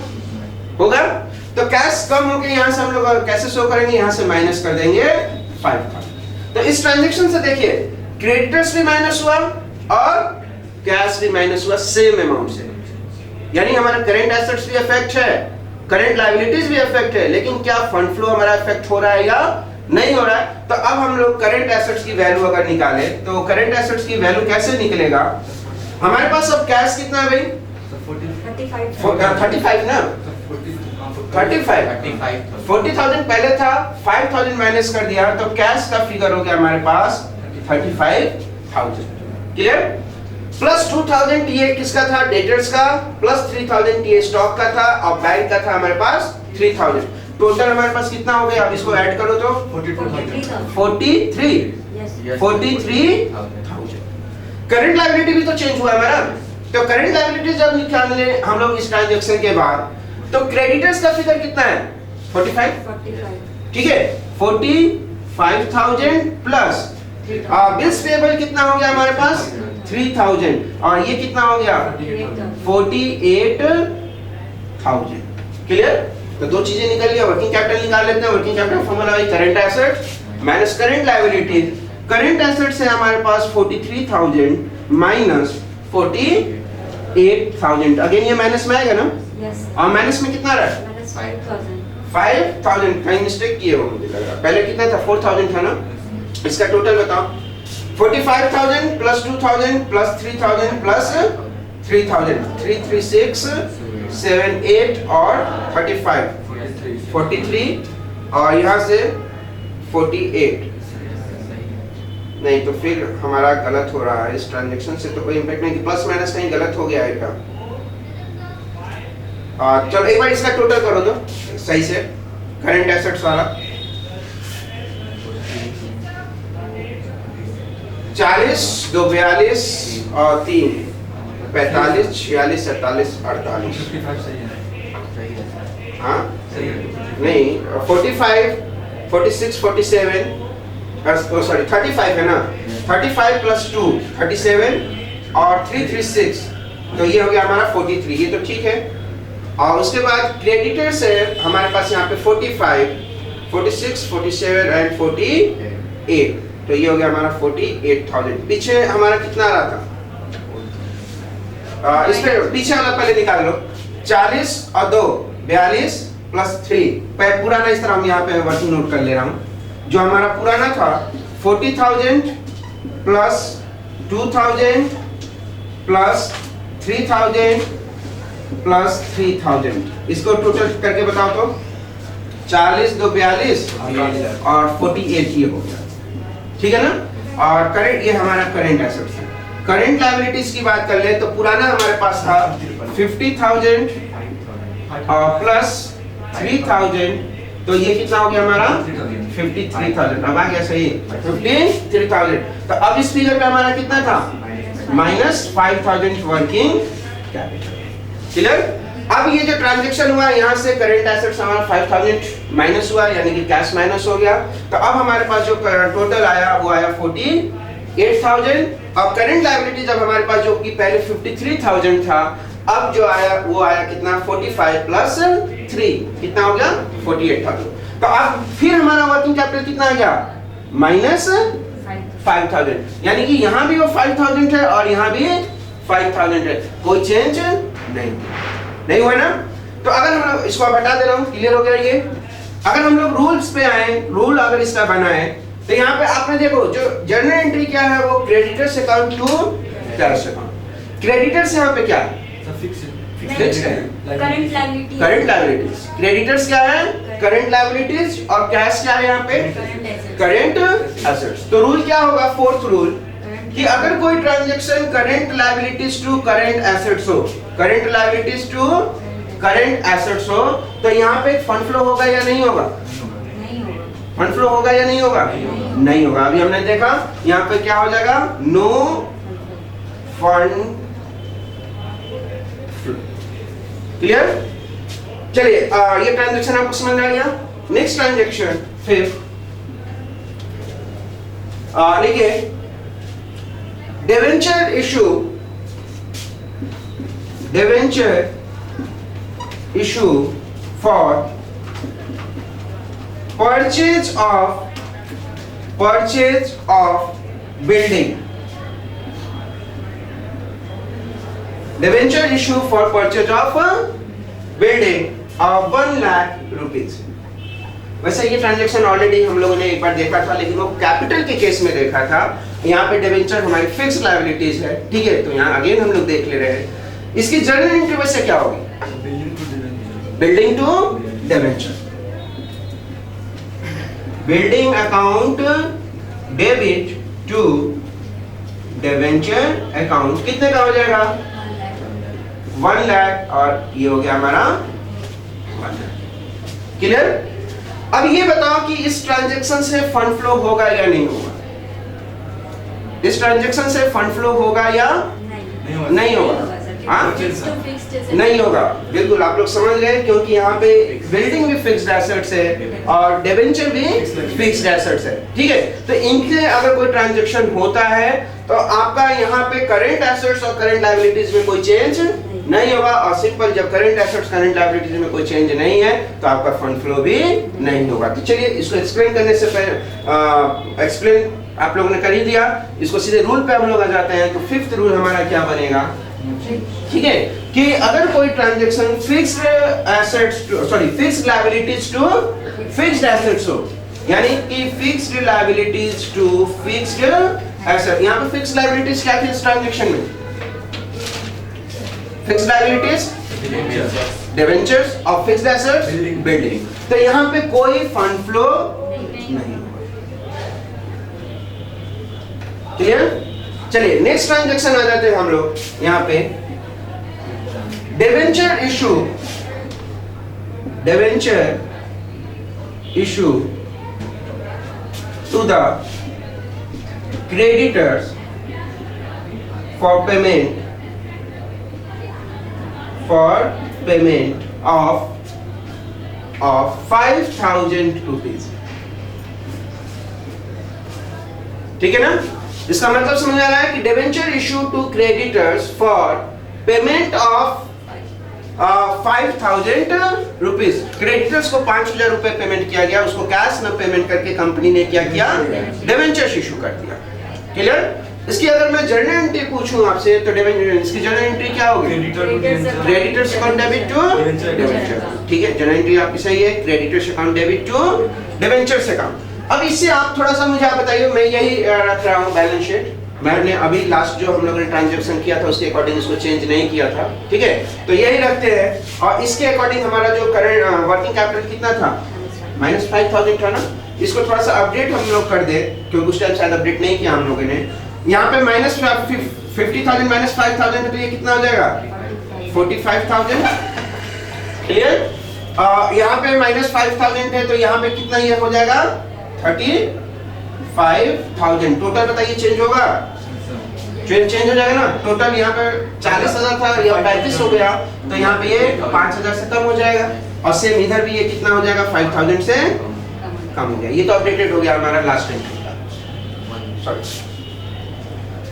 होगा, तो कैश कम होके यहाँ से हम लोग कैसे शो करेंगे, यहाँ से माइनस कर देंगे 5,000। तो इस ट्रांजैक्शन से देखिए क्रेडिटर्स भी माइनस हुआ और कैश भी माइनस हुआ सेम अमाउंट से, यानी हमारा करंट एसेट्स भी इफेक्ट है, करंट लायबिलिटीज भी इफेक्ट है, लेकिन क्या फंड फ्लो हमारा इफेक्ट हो रहा है या नहीं हो रहा है। तो अब हम लोग करंट एसेट्स की वैल्यू अगर निकाले तो करंट एसेट्स की वैल्यू कैसे निकलेगा, हमारे पास अब कैश कितना है भाई, 45 35 ना, 35 40,000 पहले था, 5,000 माइनस कर दिया तो कैश का फिगर हो गया हमारे पास 35,000। क्लियर? प्लस 2,000 ये किसका था? डेटर्स का। प्लस 3,000 ये स्टॉक का था और बैंक का था हमारे पास 3,000। टोटल हमारे पास कितना हो गया? अब इसको ऐड करो तो 43,000। करंट लायबिलिटी भी तो चेंज हुआ हमारा। तो करंट लायबिलिटी जब निकालने हम लोग इस ट्रांजैक्शन के बाद, तो क्रेडिटर्स का फिगर कितना है? 45। ठीक है, 45,000 प्लस बिल्स पेबल कितना हो गया हमारे पास? 3,000 और ये कितना हो गया? 48,000। क्लियर? तो दो चीजें निकल गया। वर्किंग कैपिटल निकाल लेते हैं। वर्किंग कैपिटल फॉर्मूला है current asset minus current liability. Current asset से हमारे पास 43,000 माइनस 48,000। अगेन ये माइनस में आएगा ना? यस। और माइनस में कितना रहा? माइनस 5,000। 5,000 कहीं मिस्टेक किए हो मुझे लग रहा। पहले कितना था? 4,000 था ना? इसका टोटल बताओ। 45,000 प्लस 2,000 प्लस 3,000 प्लस 3,000 336 78 और 35 43 और यहाँ से 48। नहीं तो फिर हमारा गलत हो रहा है। इस ट्रांजैक्शन से तो कोई इंपैक्ट नहीं कि प्लस माइनस कहीं गलत हो गया है क्या? चलो एक बार इसका टोटल करो तो सही से, करंट एसेट्स वाला। 40 2 42 और 3 45 46 47 48। 55 सही है। हाँ सही है। नहीं 45 46 47 सॉरी 35 है ना? 35 प्लस 2 37 और 336 तो ये हो गया हमारा 43। ये तो ठीक है। और उसके बाद क्रेडिटर्स है हमारे पास यहाँ पे 45 46 47 एंड 48 तो ये हो गया हमारा 48,000। पीछे हमारा कितना आ रहा था? इस पे पीछे वाला पहले निकाल लो। 40 और 2 42 प्लस 3 पुराना। इस तरह हम यहाँ पे वर्किंग नोट कर ले रहा हूँ। जो हमारा पुराना था 40,000 प्लस 2,000 प्लस 3,000 प्लस 3,000। इसको टोटल करके बताओ तो 40 2 42 और 48 ये हो गया। ठीक है ना? और करंट ये हमारा करंट एसेट्स है। करंट लायबिलिटीज की बात कर ले तो पुराना हमारे पास था 50,000 प्लस 3,000 तो ये कितना हो गया हमारा? 53,000। अब आ गया सही 53,000। तो अब इस फिगर पे हमारा कितना था? Minus 5,000 working capital. क्लियर? अब ये जो ट्रांजैक्शन हुआ यहाँ से करंट एसेट्स हमारा 5,000 माइनस हुआ यानी कि कैश माइनस हो गया। तो अब हमारे पास जो टोटल आया वो आया 48,000। अब करंट लायबिलिटी जब हमारे पास जो कि पहले 53,000 था अब जो आया वो आया कितना? 45 प्लस 3 कितना हो गया? 48,000। तो अब फिर हमारा वर्किंग कैपिटल कितना आ गया? माइनस 5,000 यानी कि यहाँ भी वो 5,000 है और यहाँ भी 5,000 है। कोई चेंज नहीं हुआ ना? तो अगर हम लोग इसको हटा दे रहा हूँ। क्लियर हो गया ये? अगर हम लोग रूल्स पे आए, रूल अगर इसका बना है तो यहाँ पे आपने देखो जो जर्नल एंट्री क्या है वो creditors account to cash account. Creditors यहाँ पे क्या है? Current liability. Current liabilities. Creditors क्या है? करंट लायबिलिटीज और कैश क्या है यहाँ पे? Current assets. तो रूल क्या होगा? फोर्थ रूल कि अगर कोई transaction current liabilities to current assets हो, current liabilities to current assets हो तो यहाँ पे फंड फ्लो होगा या नहीं होगा? फंड फ्लो होगा या नहीं होगा? नहीं होगा। अभी हमने देखा यहाँ पे क्या हो जाएगा? No fund flow. क्लियर? चलिए ये ट्रांजैक्शन आपको समझ में आ गया। नेक्स्ट ट्रांजैक्शन फिफ्थ देखिए debenture issue for purchase of building. Debenture issue for purchase of building of 1 lakh rupees. वैसे ये ट्रांजैक्शन ऑलरेडी हम लोगों ने एक बार देखा था लेकिन वो कैपिटल के केस में देखा था। यहाँ पे डिवेंचर हमारी फिक्स लायबिलिटीज है। ठीक है, तो यहाँ अगेन हम लोग देख ले रहे हैं इसकी जर्नल एंट्री वैसे क्या होगी? Building to debenture, building account debit to debenture account कितने का हो जाएगा? 1 लाख, और ये हो गया हमारा 1 लाख। क्लियर? अब ये बताओ कि इस ट्रांजैक्शन से फंड फ्लो होगा या नहीं होगा? इस ट्रांजैक्शन से फंड फ्लो होगा या नहीं होगा? हाँ? नहीं होगा, बिल्कुल आप लोग समझ गए, क्योंकि यहाँ पे बिल्डिंग भी फिक्स्ड एसेट्स है और डिबेंचर भी फिक्स्ड एसेट्स है। ठीक है, तो इनके अगर कोई ट्रांजैक्शन होता है तो आपका यहाँ पे करंट एसेट्स और करंट लायबिलिटीज में कोई चेंज नहीं होगा, और सिंपल जब करंट एसेट्स करंट लायबिलिटीज में कोई चेंज नहीं है तो आपका फंड फ्लो भी नहीं होगा। तो चलिए इसको एक्सप्लेन करने से पहले एक्सप्लेन आप लोगों ने कर ही दिया, इसको सीधे रूल पे हम लोग आ जाते हैं। तो 5th रूल हमारा क्या बनेगा? ठीक है, कि अगर कोई transaction fixed assets sorry fixed liabilities to fixed assets हो, यानी कि fixed liabilities to fixed asset, यहाँ पे फिक्स्ड लायबिलिटीज क्या थी इस ट्रांजैक्शन में? फिक्स्ड लायबिलिटीज डिबेंचर्स और फिक्स्ड एसेट्स बिल्डिंग। तो यहाँ पे कोई फंड फ्लो नहीं। क्लियर? चलिए नेक्स्ट ट्रांजैक्शन आ जाते हैं हम लोग यहाँ पे। Debenture issue to the creditors for payment of 5,000 rupees। ठीक है ना? इसका मतलब समझ आ रहा है कि debenture issue to creditors for payment of 5,000 rupees. Creditors को 5,000 रुपए पेमेंट किया गया, उसको कैश में पेमेंट करके कंपनी ने क्या किया? डिबेंचर इशू कर दिया। क्लियर? इसकी अगर मैं जर्नल एंट्री पूछूं आपसे तो इसकी जर्नल एंट्री क्या होगी? Creditors account debit to debenture. ठीक है, जर्नल एंट्री आपकी सही है, creditors account debit to debentures account. अब इससे आप थोड़ा सा मुझे आप बताइए, मैं यही रख रहा हूँ बैलेंस शीट, मैंने अभी लास्ट जो हम लोगों ने ट्रांजैक्शन किया था उसके अकॉर्डिंग इसको चेंज नहीं किया था। ठीक है, तो यही रखते हैं, और इसके अकॉर्डिंग हमारा जो करंट वर्किंग कैपिटल कितना था? -5,000 था ना। इसको थोड़ा सा अपडेट हम लोग कर दे, क्योंकि उस टाइम शायद अपडेट नहीं किया हम लोगों ने। यहाँ पे -50,000 -5,000 है तो ये कितना हो जाएगा? 45,000। क्लियर? यहाँ पे -5,000 है तो यहाँ पे कितना ये हो जाएगा? 35,000। टोटल बताइए चेंज होगा? चेंज हो जाएगा ना। टोटल यहाँ पे 40,000 था, यहाँ 35 हो गया, तो यहाँ पे ये 5,000 से कम हो जाएगा, और सेम इधर भी ये कितना हो जाएगा? 5,000 से कम हो गया। ये तो अपडेटेड हो गया हमारा लास्ट एंट्री का। Sorry,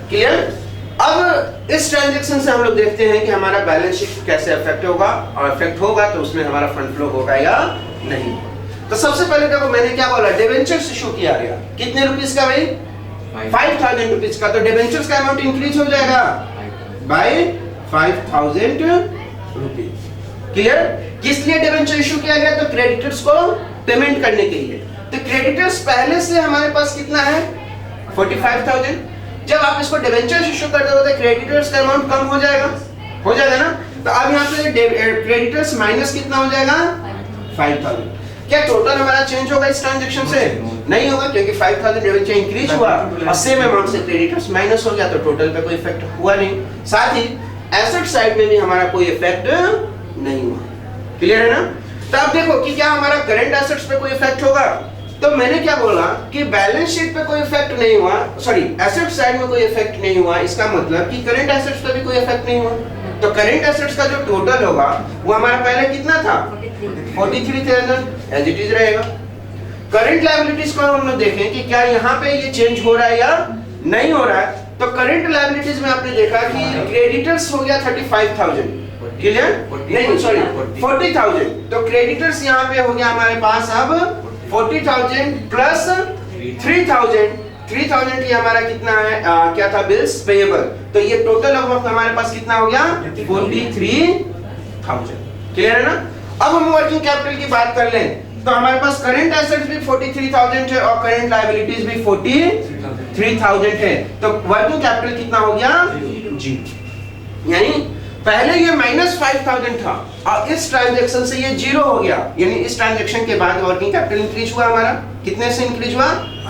clear? अब इस ट्रांजैक्शन से हम लोग देखते हैं कि हमारा बैलेंस शीट कैसे अफेक्ट होगा, और अफेक्ट होगा तो उसमें हमारा फंड फ्लो होगा या नहीं। तो सबसे पहले देखो मैंने क्या बोला, डिबेंचर्स इशू किया गया, कितने रुपीस का भाई? 5,000 रुपीस का। तो डिबेंचर्स का अमाउंट इंक्रीज हो जाएगा बाय 5,000 रुपीस। क्लियर? किस लिए डिबेंचर इशू किया गया? तो क्रेडिटर्स को पेमेंट करने के लिए। तो क्रेडिटर्स पहले से हमारे पास कितना है? 45,000। जब आप इसको डिबेंचर इशू कर दोगे तो क्रेडिटर्स का अमाउंट कम हो जाएगा ना। तो अब यहाँ पे क्रेडिटर्स माइनस कितना हो जाएगा? 5,000। क्या टोटल हमारा चेंज होगा इस ट्रांजैक्शन से? नहीं होगा, क्योंकि 5,000 डिबेंचर इंक्रीज हुआ और सेम अमाउंट से क्रेडिटर्स माइनस हो गया, तो टोटल पे कोई इफेक्ट हुआ नहीं। साथ ही एसेट साइड में भी हमारा कोई इफेक्ट नहीं हुआ। क्लियर है ना? तो अब देखो कि क्या हमारा करंट एसेट्स पे कोई इफेक्ट होगा? तो मैंने क्या बोला कि बैलेंस शीट पे कोई इफेक्ट नहीं हुआ, सॉरी एसेट साइड में कोई इफेक्ट नहीं हुआ, इसका मतलब कि करंट एसेट्स पे भी कोई इफेक्ट नहीं हुआ। तो करंट एसेट्स का जो टोटल होगा वो हमारा पहले कितना था? 43,000 एज इट इज रहेगा। करंट लायबिलिटीज को हम लोग देखें कि क्या यहाँ पे ये चेंज हो रहा है या नहीं हो रहा है। तो करंट लायबिलिटीज में आपने देखा कि क्रेडिटर्स हो गया 35,000। क्लियर? नहीं सॉरी 40,000। तो क्रेडिटर्स यहाँ पे हो गया हमारे पास अब 40,000 प्लस 3,000 ये हमारा कितना है? क्या था? Bills payable. तो ये टोटल अब हमारे पास कितना हो गया? 43,000। क्लियर है ना? अब हम वर्किंग कैपिटल की बात कर लें तो हमारे पास करंट एसेट्स भी 43,000 है और करंट लायबिलिटीज भी 43,000 है। तो वर्किंग कैपिटल कितना हो गया? जी। यानी पहले ये -5000 था और इस ट्रांजैक्शन से ये 0 हो गया, यानी इस ट्रांजैक्शन के बाद वर्किंग कैपिटल इंक्रीज हुआ हमारा, कितने से इंक्रीज हुआ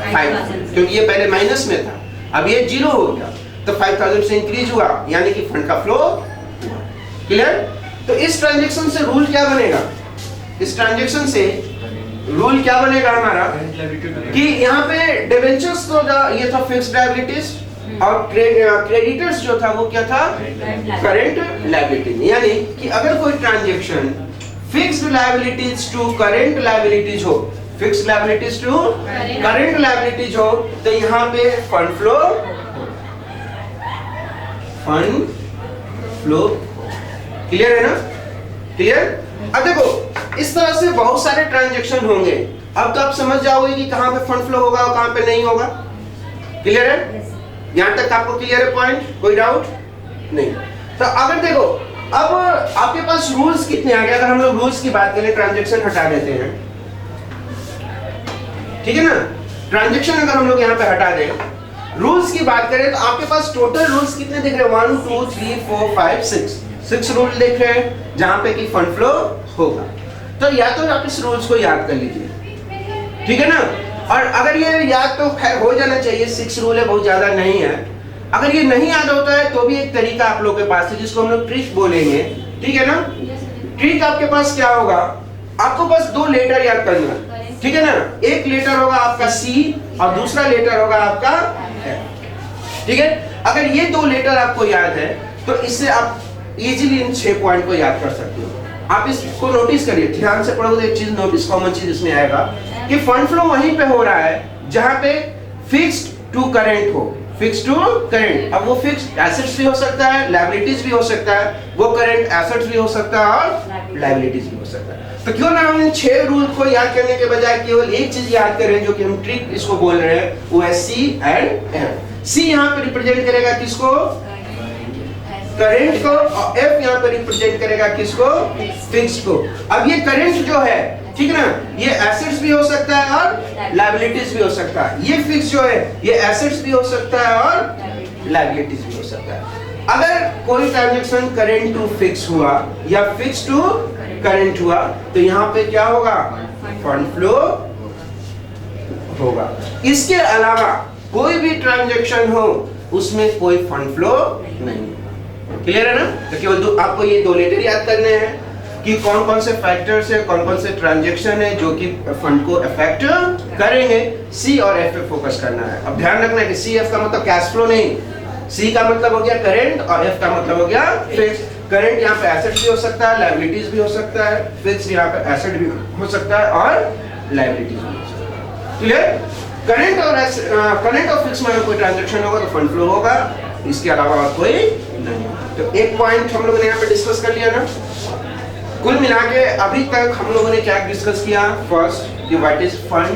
5000, क्योंकि ये पहले माइनस में था, अब ये 0 हो गया तो 5000 से इंक्रीज हुआ, यानी कि फंड का फ्लो। क्लियर? तो इस ट्रांजैक्शन से रूल क्या बनेगा, इस ट्रांजैक्शन से रूल क्या बनेगा हमारा कि यहाँ पे डिबेंचर्स तो ये था फिक्स्ड लायबिलिटीज और क्रेडिटर्स जो था वो क्या था करंट लायबिलिटी, यानी कि अगर कोई transaction fixed liabilities to current liabilities हो, fixed liabilities to current liabilities हो, तो यहाँ पे फंड फ्लो क्लियर है ना? क्लियर? अब देखो इस तरह से बहुत सारे ट्रांजैक्शन होंगे, अब तो आप समझ जाओगे कि कहां पे फंड फ्लो होगा और कहां पे नहीं होगा। क्लियर है? यहां तक आपको क्लियर है पॉइंट, कोई डाउट नहीं? तो अगर देखो अब आपके पास रूल्स कितने आ गए, अगर हम लोग रूल्स की बात करें, ट्रांजैक्शन हटा देते हैं, ठीक है ना, ट्रांजैक्शन अगर हम लोग यहाँ पे हटा दें, रूल्स की बात करें तो आपके पास टोटल रूल्स कितने दिख रहे हैं, 1 2 3 4 5 6 रूल देख रहे हैं जहां पे कि फंड फ्लो होगा। तो या तो आप इस रूल्स को याद कर लीजिए, ठीक है ना, और अगर ये याद तो खैर हो जाना चाहिए, 6 रूल है, बहुत ज्यादा नहीं है। अगर ये नहीं याद होता है तो भी एक तरीका आप लोग के पास है जिसको हम लोग ट्रिक बोलेंगे, ठीक है ना। ट्रिक आपके पास क्या होगा, आपको बस 2 लेटर याद करना, ठीक है ना, एक लेटर होगा आपका सी और दूसरा लेटर होगा आपका एफ, ठीक है। अगर ये 2 लेटर आपको याद है तो इससे आप इजीली इन 6 पॉइंट को याद कर सकते हो। आप इसको नोटिस करिए, ध्यान से पढ़ोगे तो एक चीज नोटिस, कॉमन चीज इसमें आएगा कि फंड फ्लो वहीं पे हो रहा है जहां पे फिक्स्ड टू करंट हो, फिक्स्ड टू करंट। अब वो फिक्स्ड एसेट्स भी हो सकता है, लायबिलिटीज भी हो सकता है, वो करंट एसेट्स भी हो सकता है और लायबिलिटीज भी हो सकता है। तो क्यों ना हम इन 6 रूल को याद करने के बजाय केवल एक चीज याद करें जो कि हम ट्रिक इसको बोल रहे हैं, वो है सी एंड एफ। सी यहाँ पे रिप्रेजेंट करेगा किसको, करंट को, और एफ यहाँ पे रिप्रेजेंट करेगा किसको, फिक्स्ड को। अब ये करंट जो है, ठीक है ना, ये एसेट्स भी हो सकता है और लायबिलिटीज भी हो सकता है, ये फिक्स जो है ये एसेट्स भी हो सकता है और लायबिलिटीज भी हो सकता है। अगर कोई ट्रांजैक्शन करंट टू फिक्स हुआ या फिक्स टू करंट हुआ तो यहाँ पे क्या होगा, फंड फ्लो होगा। इसके अलावा कोई भी ट्रांजैक्शन हो उसमें कोई फंड फ्लो नहीं। क्लियर है ना? तो केवल आपको ये 2 लेटर याद करने हैं कि कौन कौन से फैक्टर्स है, कौन कौन से ट्रांजैक्शन है जो कि फंड को अफेक्ट करेंगे। सी और एफ पे फोकस करना है। अब ध्यान रखना है कि सी एफ का मतलब कैश फ्लो नहीं, सी का मतलब हो गया करंट और एफ का मतलब हो गया फिक्स। करंट यहाँ पे एसेट भी हो सकता है, लायबिलिटीज भी हो सकता है, फिक्स यहाँ पे एसेट भी हो सकता है और लायबिलिटीज भी हो सकता है। क्लियर? करंट और फिक्स में अगर कोई ट्रांजैक्शन होगा तो फंड फ्लो होगा, इसके अलावा और कोई नहीं। तो एक पॉइंट हम लोगों ने यहाँ पे डिस्कस कर लिया ना। कुल मिला के अभी तक हम लोगों ने क्या डिस्कस किया, फर्स्ट कि what is fund,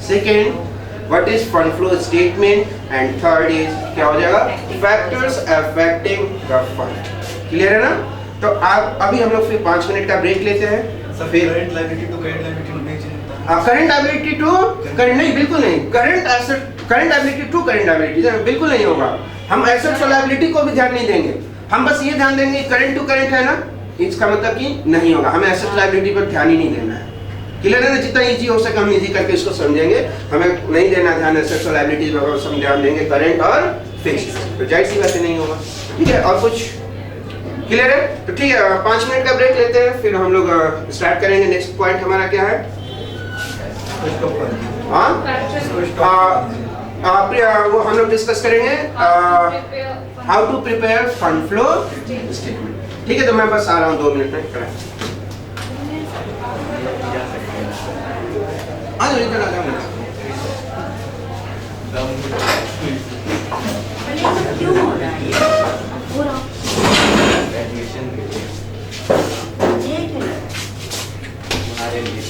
second what is fund flow statement, and third is क्या हो जाएगा, factors affecting the fund. Clear है ना? तो आप अभी हम लोग फिर 5 मिनट का ब्रेक लेते हैं। फिर current liability to current liability नहीं चलता, करंट लायबिलिटी टू करंट नहीं, बिल्कुल नहीं। Current asset, current liability to current liability बिल्कुल नहीं होगा। हम एसेट्स और लायबिलिटी को भी ध्यान नहीं देंगे, हम बस ये ध्यान देंगे करंट टू करंट है ना, इसका मतलब कि नहीं होगा, हमें एसेट लायबिलिटी पर ध्यान ही नहीं देना है। क्लियर है ना? जितना इजी हो सके हम इजी करके इसको समझेंगे, हमें नहीं देना ध्यान एसेट्स और लायबिलिटीज पर, हम ध्यान देंगे करंट और फिक्स्ड। तो जाहिर सी बात नहीं होगा, ठीक है। और कुछ क्लियर है? तो ठीक है, 5 मिनट का ब्रेक लेते हैं, फिर हम लोग स्टार्ट करेंगे। नेक्स्ट पॉइंट हमारा क्या है, वो हम लोग डिस्कस करेंगे how to prepare fund flow statement. ठीक है, तो मैं बस आ रहा हूँ 2 मिनट में। आ जाओ, इधर आ जाओ। क्यों हो रहा है ये? हो रहा एडमिशन के लिए एक है तुम्हारे लिए